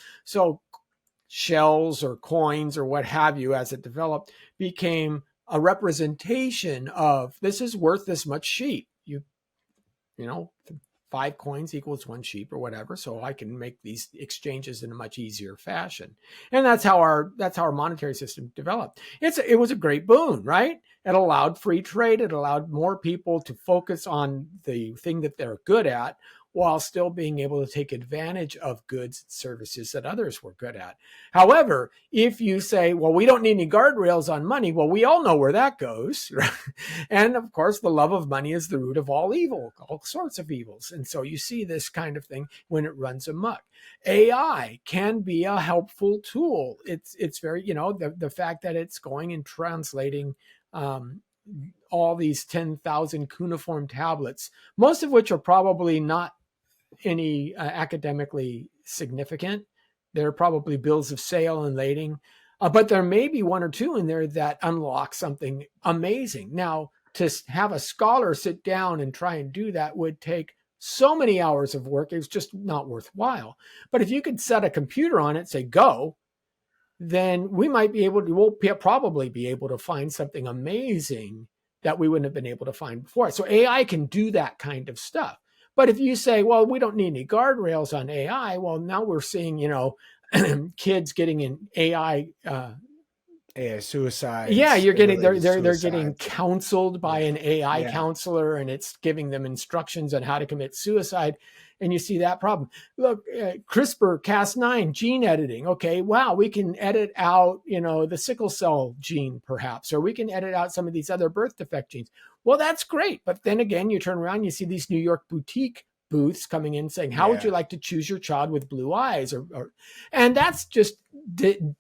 shells or coins or what have you, as it developed, became a representation of this is worth this much sheep. 5 coins equals 1 sheep or whatever. So I can make these exchanges in a much easier fashion. And that's how our monetary system developed. It was a great boon, right? It allowed free trade. It allowed more people to focus on the thing that they're good at, while still being able to take advantage of goods and services that others were good at. However, if you say, well, we don't need any guardrails on money, well, we all know where that goes. Right? And of course, the love of money is the root of all evil, all sorts of evils. And so you see this kind of thing when it runs amok. AI can be a helpful tool. It's very, the fact that it's going and translating all these 10,000 cuneiform tablets, most of which are probably not any academically significant. They're probably bills of sale and lading, but there may be 1 or 2 in there that unlock something amazing. Now, to have a scholar sit down and try and do that would take so many hours of work. It's just not worthwhile. But if you could set a computer on it, say go, then we'll probably be able to find something amazing that we wouldn't have been able to find before. So AI can do that kind of stuff. But if you say, well, we don't need any guardrails on AI, well, now we're seeing, kids getting in AI AI suicides. Yeah, you're getting they're suicides. getting counseled by an AI counselor, and it's giving them instructions on how to commit suicide. And you see that problem. Look, CRISPR-Cas9 gene editing. Okay, wow, we can edit out, the sickle cell gene perhaps, or we can edit out some of these other birth defect genes. Well, that's great. But then again, you turn around, you see these New York boutique booths coming in saying, how would you like to choose your child with blue eyes? And that's just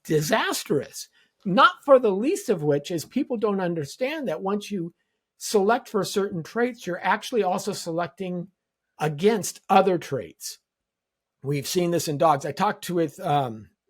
disastrous. Not for the least of which is people don't understand that once you select for certain traits, you're actually also selecting against other traits. We've seen this in dogs. I talked with Peg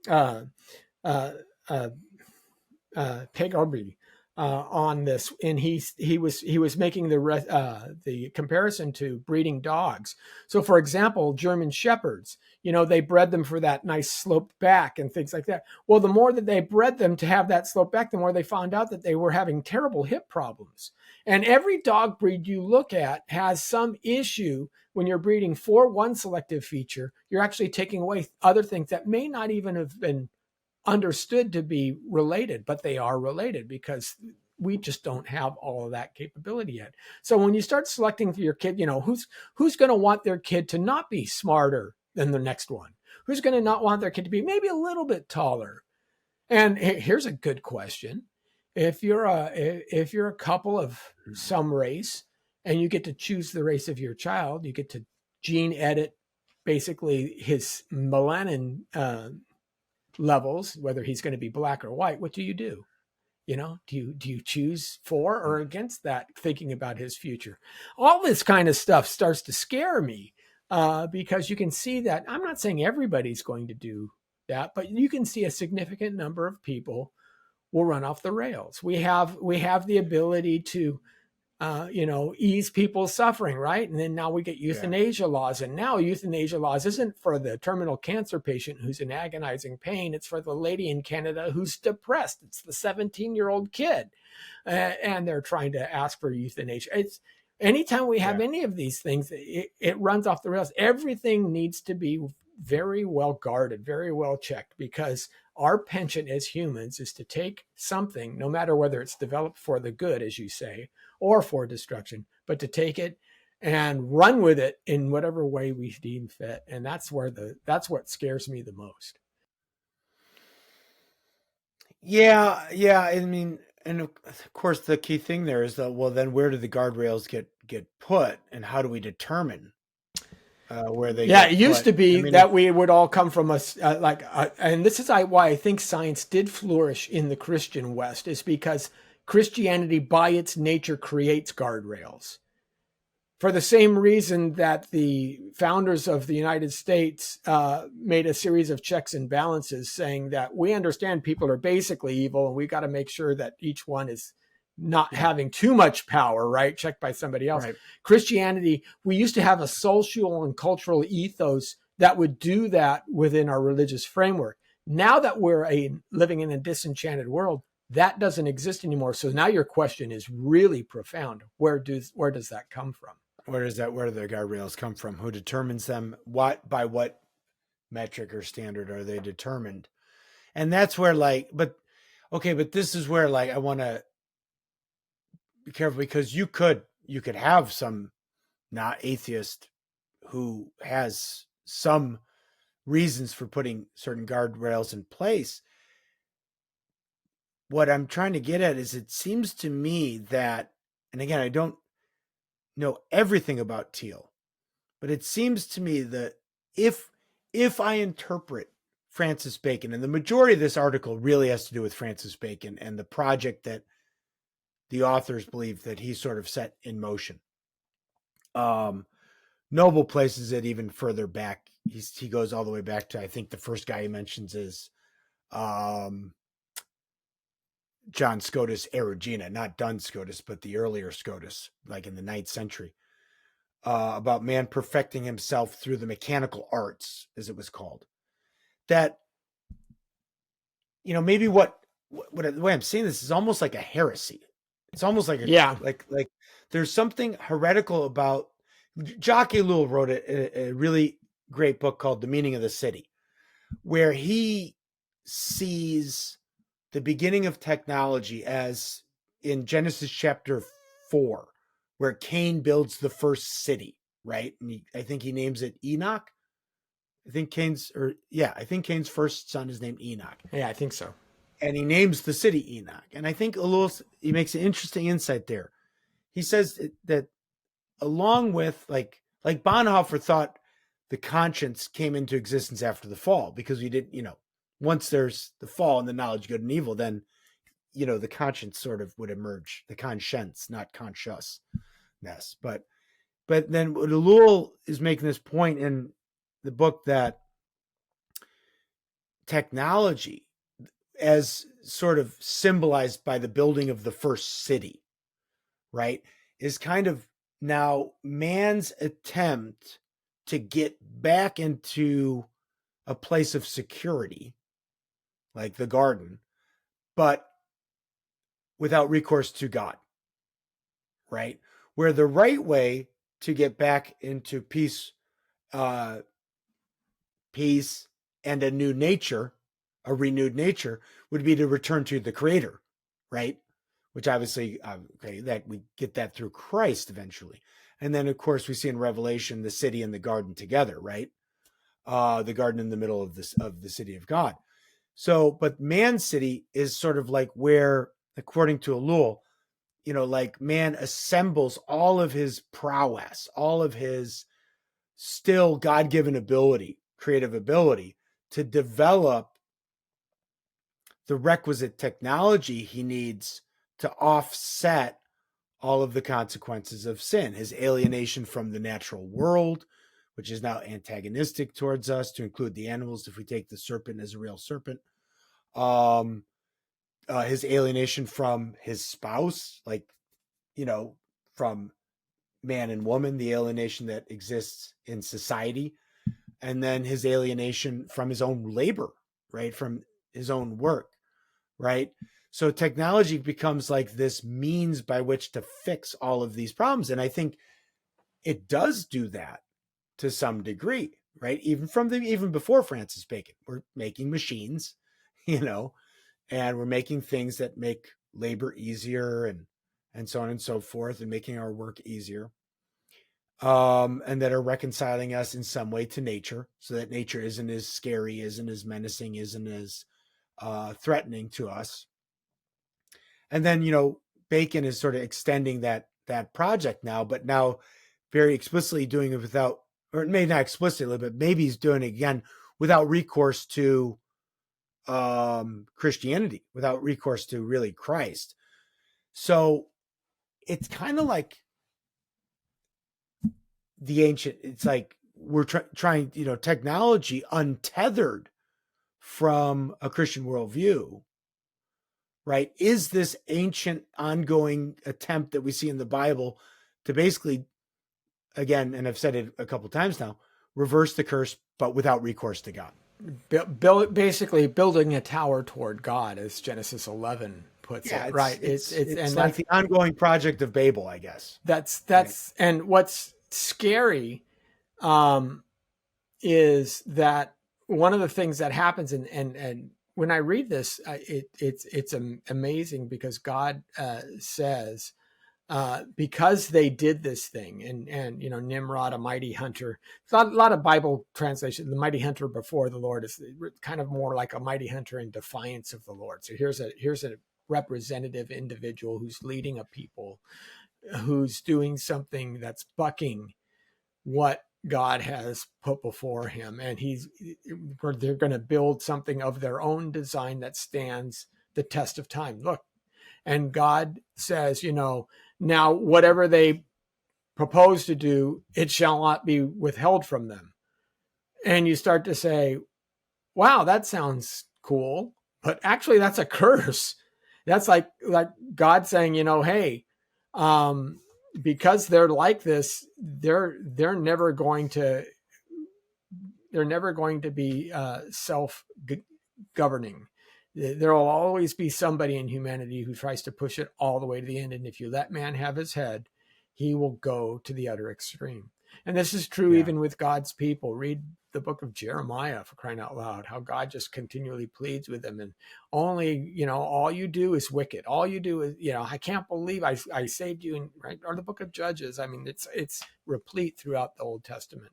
Aubrey on this, and he was making the comparison to breeding dogs. So, for example, German Shepherds, they bred them for that nice sloped back and things like that. Well, the more that they bred them to have that sloped back, the more they found out that they were having terrible hip problems. And every dog breed you look at has some issue. When you're breeding for one selective feature, you're actually taking away other things that may not even have been understood to be related, but they are related because we just don't have all of that capability yet. So when you start selecting for your kid, who's going to want their kid to not be smarter than the next one? Who's going to not want their kid to be maybe a little bit taller? And here's a good question. If you're a couple of some race and you get to choose the race of your child, you get to gene edit basically his melanin levels, whether he's going to be black or white. What do? Do you choose for or against that, thinking about his future? All this kind of stuff starts to scare me because you can see that. I'm not saying everybody's going to do that, but you can see a significant number of people will run off the rails. We have the ability to ease people's suffering, right? And then now we get euthanasia laws. And now euthanasia laws isn't for the terminal cancer patient who's in agonizing pain. It's for the lady in Canada who's depressed. It's the 17-year-old kid. And they're trying to ask for euthanasia. It's anytime we have any of these things, it runs off the rails. Everything needs to be very well guarded, very well checked, because our penchant as humans is to take something, no matter whether it's developed for the good, as you say, or for destruction, but to take it and run with it in whatever way we deem fit. And that's what scares me the most. Yeah. I mean, and of course, the key thing there is that, well, then where do the guardrails get put, and how do we determine where they? Yeah, it used to be that we would all come from us, and this is why I think science did flourish in the Christian West, is because Christianity, by its nature, creates guardrails. For the same reason that the founders of the United States made a series of checks and balances, saying that we understand people are basically evil, and we got to make sure that each one is not having too much power, right? Checked by somebody else. Right. Christianity, we used to have a social and cultural ethos that would do that within our religious framework. Now that we're living in a disenchanted world, that doesn't exist anymore. So now your question is really profound. Where does that come from? Where do the guardrails come from? Who determines them? By what metric or standard are they determined? And that's where but this is where I want to be careful, because you could have some not atheist who has some reasons for putting certain guardrails in place. What I'm trying to get at is, it seems to me that, and again, I don't know everything about Thiel, but it seems to me that if I interpret Francis Bacon, and the majority of this article really has to do with Francis Bacon and the project that the authors believe that he sort of set in motion. Noble places it even further back. He goes all the way back to, I think the first guy he mentions is John Scotus Erigena, not Duns Scotus, but the earlier Scotus, like in the 9th century, about man perfecting himself through the mechanical arts, as it was called. That, maybe the way I'm saying this is almost like a heresy. It's almost like like there's something heretical about. Jacques Ellul wrote a really great book called The Meaning of the City, where he sees the beginning of technology as in Genesis chapter 4, where Cain builds the first city, right? And I think he names it Enoch. I think Cain's first son is named Enoch. Yeah, I think so. And he names the city Enoch. And I think he makes an interesting insight there. He says that along with like Bonhoeffer thought the conscience came into existence after the fall, because we didn't, once there's the fall and the knowledge of good and evil, then, the conscience sort of would emerge, the conscience, not consciousness. But then Ellul is making this point in the book that technology, as sort of symbolized by the building of the first city, right, is kind of now man's attempt to get back into a place of security, like the garden, but without recourse to God, right? Where the right way to get back into peace and a new nature, a renewed nature, would be to return to the Creator, right? Which obviously, that we get that through Christ eventually. And then, of course, we see in Revelation the city and the garden together, right? The garden in the middle of the city of God. So, but man's city is sort of like where, according to Ellul, like man assembles all of his prowess, all of his still God-given ability, creative ability, to develop the requisite technology he needs to offset all of the consequences of sin, his alienation from the natural world, which is now antagonistic towards us, to include the animals if we take the serpent as a real serpent. His alienation from his spouse, from man and woman, the alienation that exists in society, and then his alienation from his own labor, right, from his own work, right? So technology becomes like this means by which to fix all of these problems. And I think it does do that to some degree, right? Even before Francis Bacon, we're making machines, and we're making things that make labor easier and so on and so forth, and making our work easier. And that are reconciling us in some way to nature, so that nature isn't as scary, isn't as menacing, isn't as threatening to us. And then, Bacon is sort of extending that project now, but now very explicitly doing it without, or maybe not explicitly, but maybe he's doing it again without recourse to Christianity, without recourse to really Christ. So it's kind of like the ancient, it's like we're trying, technology untethered from a Christian worldview, right, is this ancient ongoing attempt that we see in the Bible to basically, again, and I've said it a couple of times now, reverse the curse, but without recourse to God. Basically building a tower toward God, as Genesis 11 puts it, right? It's like the ongoing project of Babel, I guess. That's right. And what's scary is that one of the things that happens, and when I read this, it's amazing, because God says, because they did this thing, and Nimrod, a mighty hunter. A lot of Bible translation, the mighty hunter before the Lord is kind of more like a mighty hunter in defiance of the Lord. So here's a representative individual who's leading a people, who's doing something that's bucking what God has put before him, and they're going to build something of their own design that stands the test of time. Look, and God says, now whatever they propose to do, it shall not be withheld from them. And you start to say, wow, that sounds cool, but actually that's a curse. That's like God saying, hey, because they're like this, they're never going to be self-governing. There will always be somebody in humanity who tries to push it all the way to the end. And if you let man have his head, he will go to the other extreme. And this is true Yeah. even with God's people. Read the book of Jeremiah, for crying out loud, how God just continually pleads with them. And only, all you do is wicked. All you do is, I can't believe I saved you. Right? Or the book of Judges. I mean, it's replete throughout the Old Testament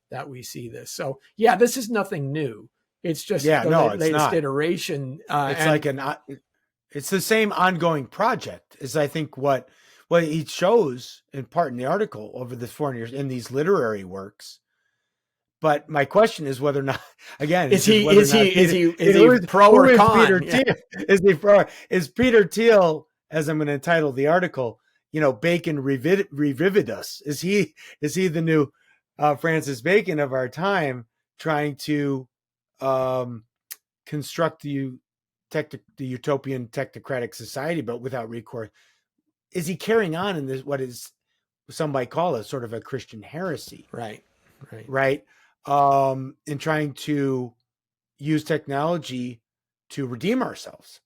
that we see this. So yeah, this is nothing new. It's just Yeah, the no, it's latest not. iteration. It's it's the same ongoing project is I think what he shows in part in the article over the 400 years in these literary works. But my question is whether or not, again, is he pro or con? Thiel? Is Peter Thiel, as I'm going to entitle the article, Bacon revividus? Is he the new Francis Bacon of our time, trying to construct the utopian technocratic society, but without recourse? Is he carrying on in this, what is some might call a sort of a Christian heresy? Right. In trying to use technology to redeem ourselves,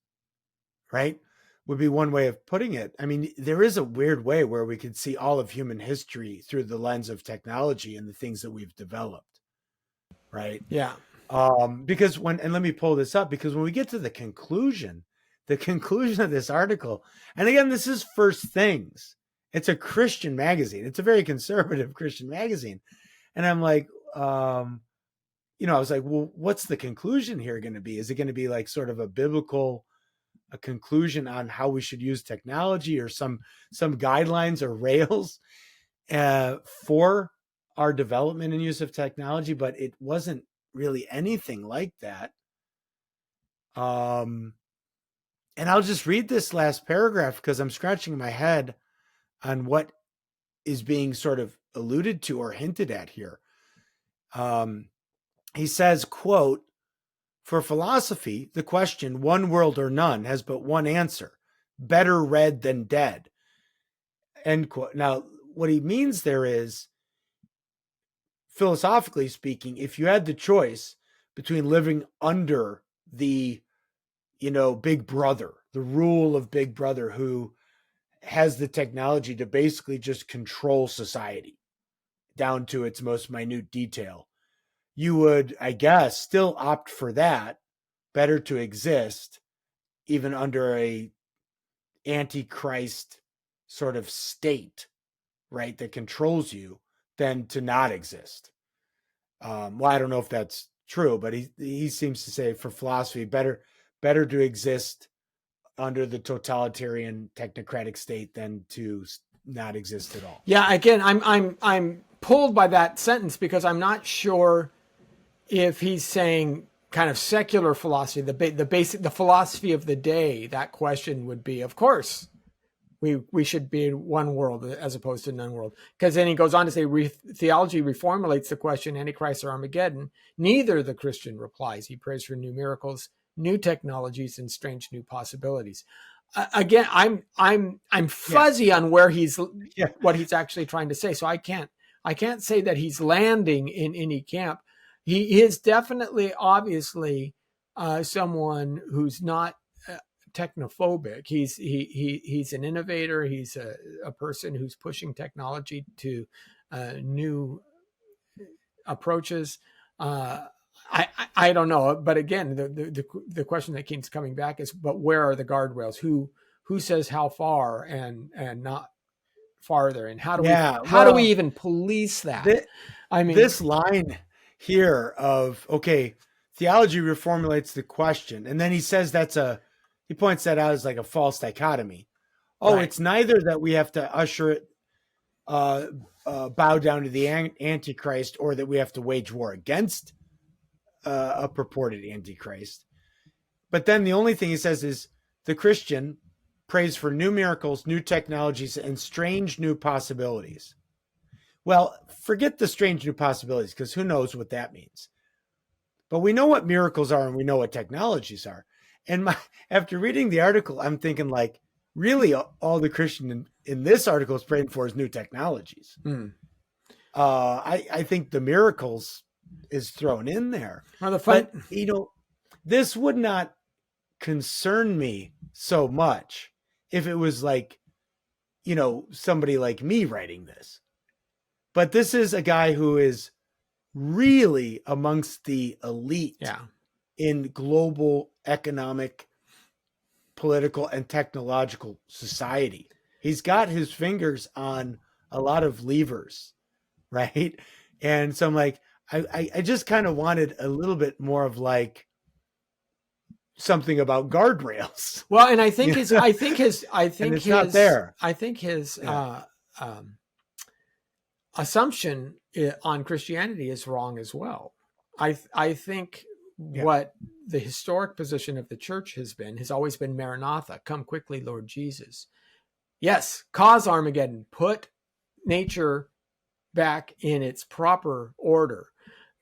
right? Would be one way of putting it. I mean, there is a weird way where we could see all of human history through the lens of technology and the things that we've developed, right? Yeah. Because and let me pull this up, because when we get to the conclusion of this article, and again, this is First Things. It's a Christian magazine. It's a very conservative Christian magazine. And I'm like, I was like, well, what's the conclusion here going to be? Is it going to be like sort of a conclusion on how we should use technology, or some guidelines or rails for our development and use of technology? But it wasn't really anything like that. And I'll just read this last paragraph because I'm scratching my head on what is being sort of alluded to or hinted at here. He says, quote, "For philosophy, the question, one world or none, has but one answer: better read than dead." End quote. Now, what he means there is, philosophically speaking, if you had the choice between living under the, Big Brother, the rule of Big Brother, who has the technology to basically just control society down to its most minute detail, you would, I guess, still opt for that. Better to exist even under a Antichrist sort of state, right, that controls you, than to not exist. Well, I don't know if that's true, but he seems to say, for philosophy, better to exist under the totalitarian technocratic state than to not exist at all. Yeah, again, I'm pulled by that sentence because I'm not sure if he's saying kind of secular philosophy, the philosophy of the day. That question would be, of course, we should be in one world as opposed to none world. Because then he goes on to say, theology reformulates the question, Antichrist or Armageddon. Neither the Christian replies. He prays for new miracles, new technologies, and strange new possibilities. Again, I'm fuzzy on where what he's actually trying to say. So I can't say that he's landing in any camp. He is definitely, obviously, someone who's not technophobic. He's an innovator. He's a person who's pushing technology to new approaches. I don't know, but again, the question that keeps coming back is, but where are the guardrails? Who says how far and not farther? And how do we even police that? I mean, this line here of, okay, theology reformulates the question, and then he says he points that out as like a false dichotomy. Oh, right. It's neither that we have to usher it, bow down to the Antichrist, or that we have to wage war against a purported Antichrist. But then the only thing he says is the Christian prays for new miracles, new technologies, and strange new possibilities. Well, forget the strange new possibilities, because who knows what that means. But we know what miracles are, and we know what technologies are. And after reading the article, I'm thinking, like, really all the Christian in this article is praying for is new technologies. I think the miracles is thrown in there. But, this would not concern me so much if it was like, somebody like me writing this. But this is a guy who is really amongst the elite in global economic, political, and technological society. He's got his fingers on a lot of levers, right? And so I'm like, I just kind of wanted a little bit more of like something about guardrails. Well, and I think his not there. I think his assumption on Christianity is wrong as well. I think what the historic position of the church has always been Maranatha, come quickly, Lord Jesus. Yes, cause Armageddon, put nature back in its proper order.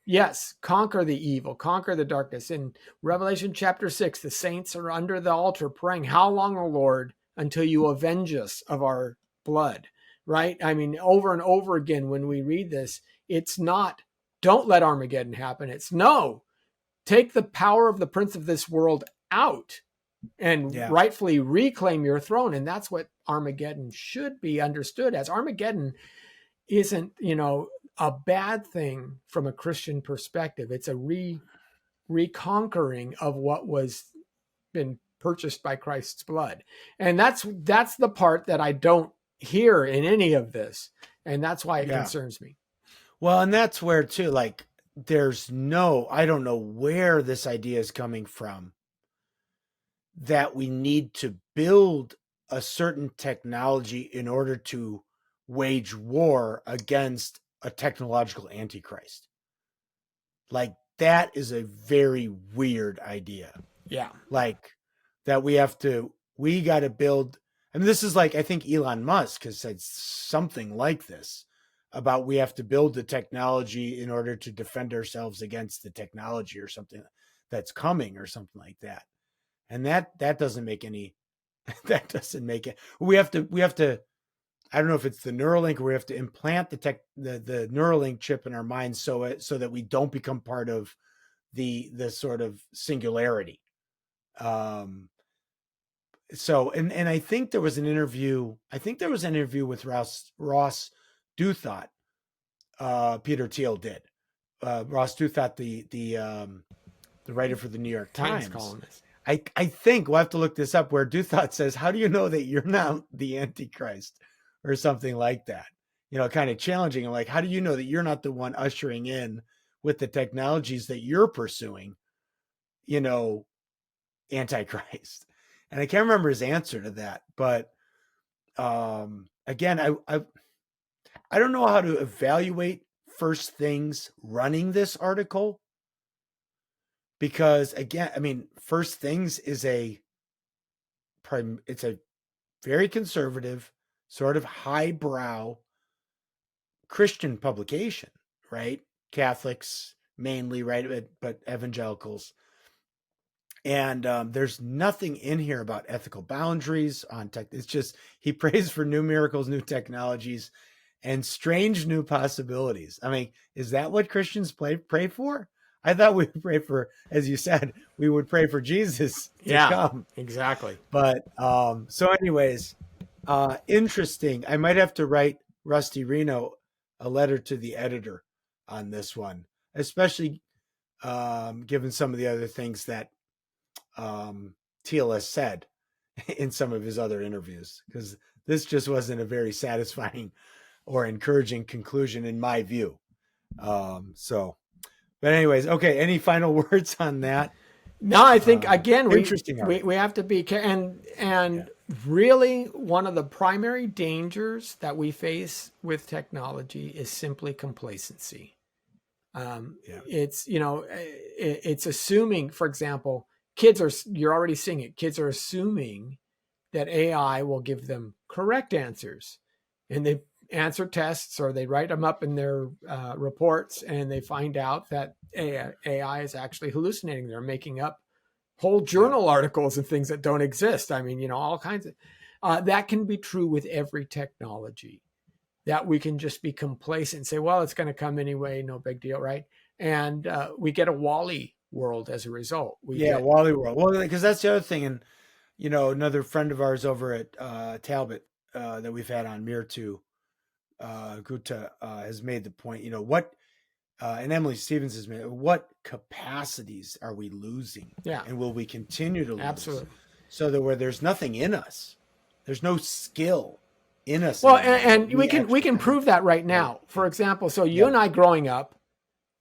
Yes, conquer the evil, conquer the darkness. In Revelation chapter 6, the saints are under the altar praying, how long, O Lord, until you avenge us of our blood, right? I mean, over and over again, when we read this, it's not, don't let Armageddon happen. It's no, take the power of the prince of this world out and rightfully reclaim your throne. And that's what Armageddon should be understood as. Armageddon isn't, a bad thing from a Christian perspective. It's a reconquering of what was been purchased by Christ's blood. And that's the part that I don't hear in any of this. And that's why it concerns me. Well, and that's where too, like, I don't know where this idea is coming from, that we need to build a certain technology in order to wage war against a technological antichrist. Like, that is a very weird idea. Yeah. Like, that we got to build. I mean, this is like, I think Elon Musk has said something like this about we have to build the technology in order to defend ourselves against the technology or something that's coming or something like that. And that doesn't make any, that doesn't make it. We have to, I don't know if it's the Neuralink, or we have to implant the Neuralink chip in our minds so that we don't become part of the sort of singularity. So, and I think there was an interview. With Ross Douthat. Peter Thiel did. Ross Douthat, the writer for the New York Times columnist. I think we'll have to look this up, where Douthat says, how do you know that you're not the Antichrist, or something like that? Kind of challenging. Like, how do you know that you're not the one ushering in with the technologies that you're pursuing, Antichrist? And I can't remember his answer to that, but again, I don't know how to evaluate First Things running this article, because again, I mean, First Things is it's a very conservative, sort of highbrow Christian publication, right? Catholics mainly, right? But evangelicals. And there's nothing in here about ethical boundaries on tech. It's just, he prays for new miracles, new technologies, and strange new possibilities. I mean, is that what Christians pray for? I thought we would pray for, as you said, we would pray for Jesus to come. Exactly. But so anyways, interesting. I might have to write Rusty Reno a letter to the editor on this one, especially given some of the other things that Thiel has said in some of his other interviews, because this just wasn't a very satisfying or encouraging conclusion in my view. But anyways, okay. Any final words on that? No, I think again, we have to be and really one of the primary dangers that we face with technology is simply complacency. It's it's assuming, for example, you're already seeing it. Kids are assuming that AI will give them correct answers, and they answer tests or they write them up in their reports, and they find out that AI is actually hallucinating. They're making up whole journal articles and things that don't exist. I mean, all kinds of that can be true with every technology, that we can just be complacent and say, well, it's going to come anyway, no big deal, right? And we get a Wall-E world as a result. Wall-E world. Well, because that's the other thing. And another friend of ours over at Talbot that we've had on, Mir too, Gutta has made the point, what, and Emily Stevens has made, what capacities are we losing? Yeah. And will we continue to lose? Absolutely. So that where there's nothing in us, there's no skill in us. Well, and we can prove that right now. For example, so you and I growing up,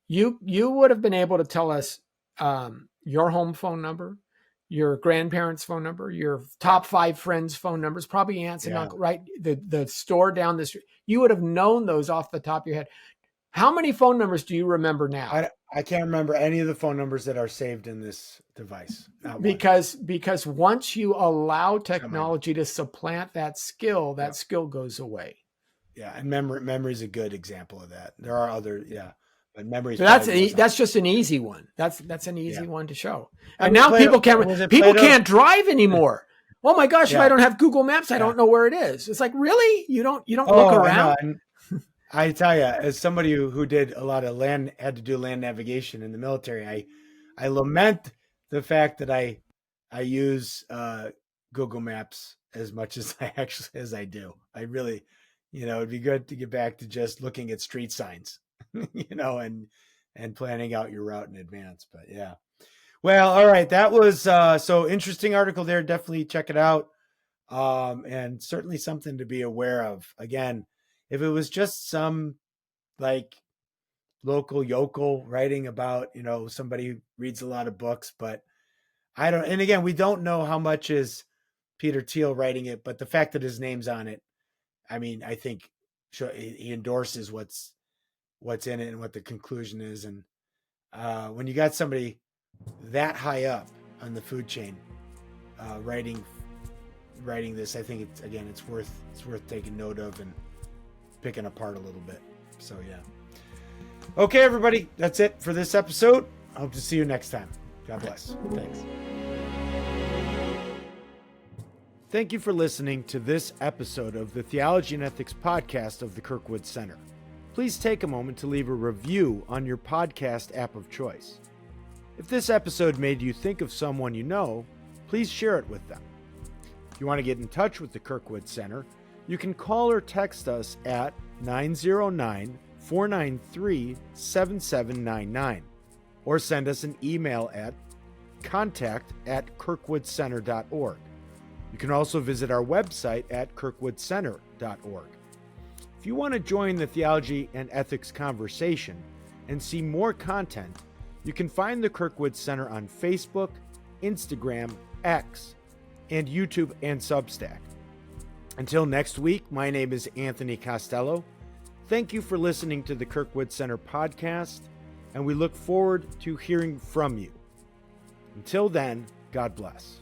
you would have been able to tell us your home phone number, your grandparents' phone number, your top 5 friends' phone numbers, probably aunts and uncle, right? The store down the street. You would have known those off the top of your head. How many phone numbers do you remember now? I can't remember any of the phone numbers that are saved in this device. Because once you allow technology to supplant that skill, that skill goes away. Yeah, and memory is a good example of that. There are other, but memory. So that's just an easy one. That's an easy one to show. And now people can't drive anymore. Oh my gosh! If I don't have Google Maps, I don't know where it is. It's like, really? You don't look around? I tell you, as somebody who did a lot of had to do land navigation in the military, I lament the fact that I use Google Maps as much as I do. I really, it'd be good to get back to just looking at street signs, and planning out your route in advance. But yeah. Well, all right. That was so interesting article there. Definitely check it out. And certainly something to be aware of. Again, if it was just some like local yokel writing about, somebody who reads a lot of books, but and again, we don't know how much is Peter Thiel writing it, but the fact that his name's on it, I mean, I think he endorses what's in it and what the conclusion is. And when you got somebody that high up on the food chain writing this, I think it's worth taking note of and picking apart a little bit. So yeah. Okay, everybody, that's it for this episode. I hope to see you next time. God bless. Thanks. Thank you for listening to this episode of the Theology and Ethics podcast of the Kirkwood Center. Please take a moment to leave a review on your podcast app of choice. If this episode made you think of someone you know, please share it with them. If you want to get in touch with the Kirkwood Center, you can call or text us at 909-493-7799 or send us an email at contact@kirkwoodcenter.org. You can also visit our website at kirkwoodcenter.org. If you want to join the Theology and Ethics conversation and see more content, you can find the Kirkwood Center on Facebook, Instagram, X, and YouTube and Substack. Until next week, my name is Anthony Costello. Thank you for listening to the Kirkwood Center podcast, and we look forward to hearing from you. Until then, God bless.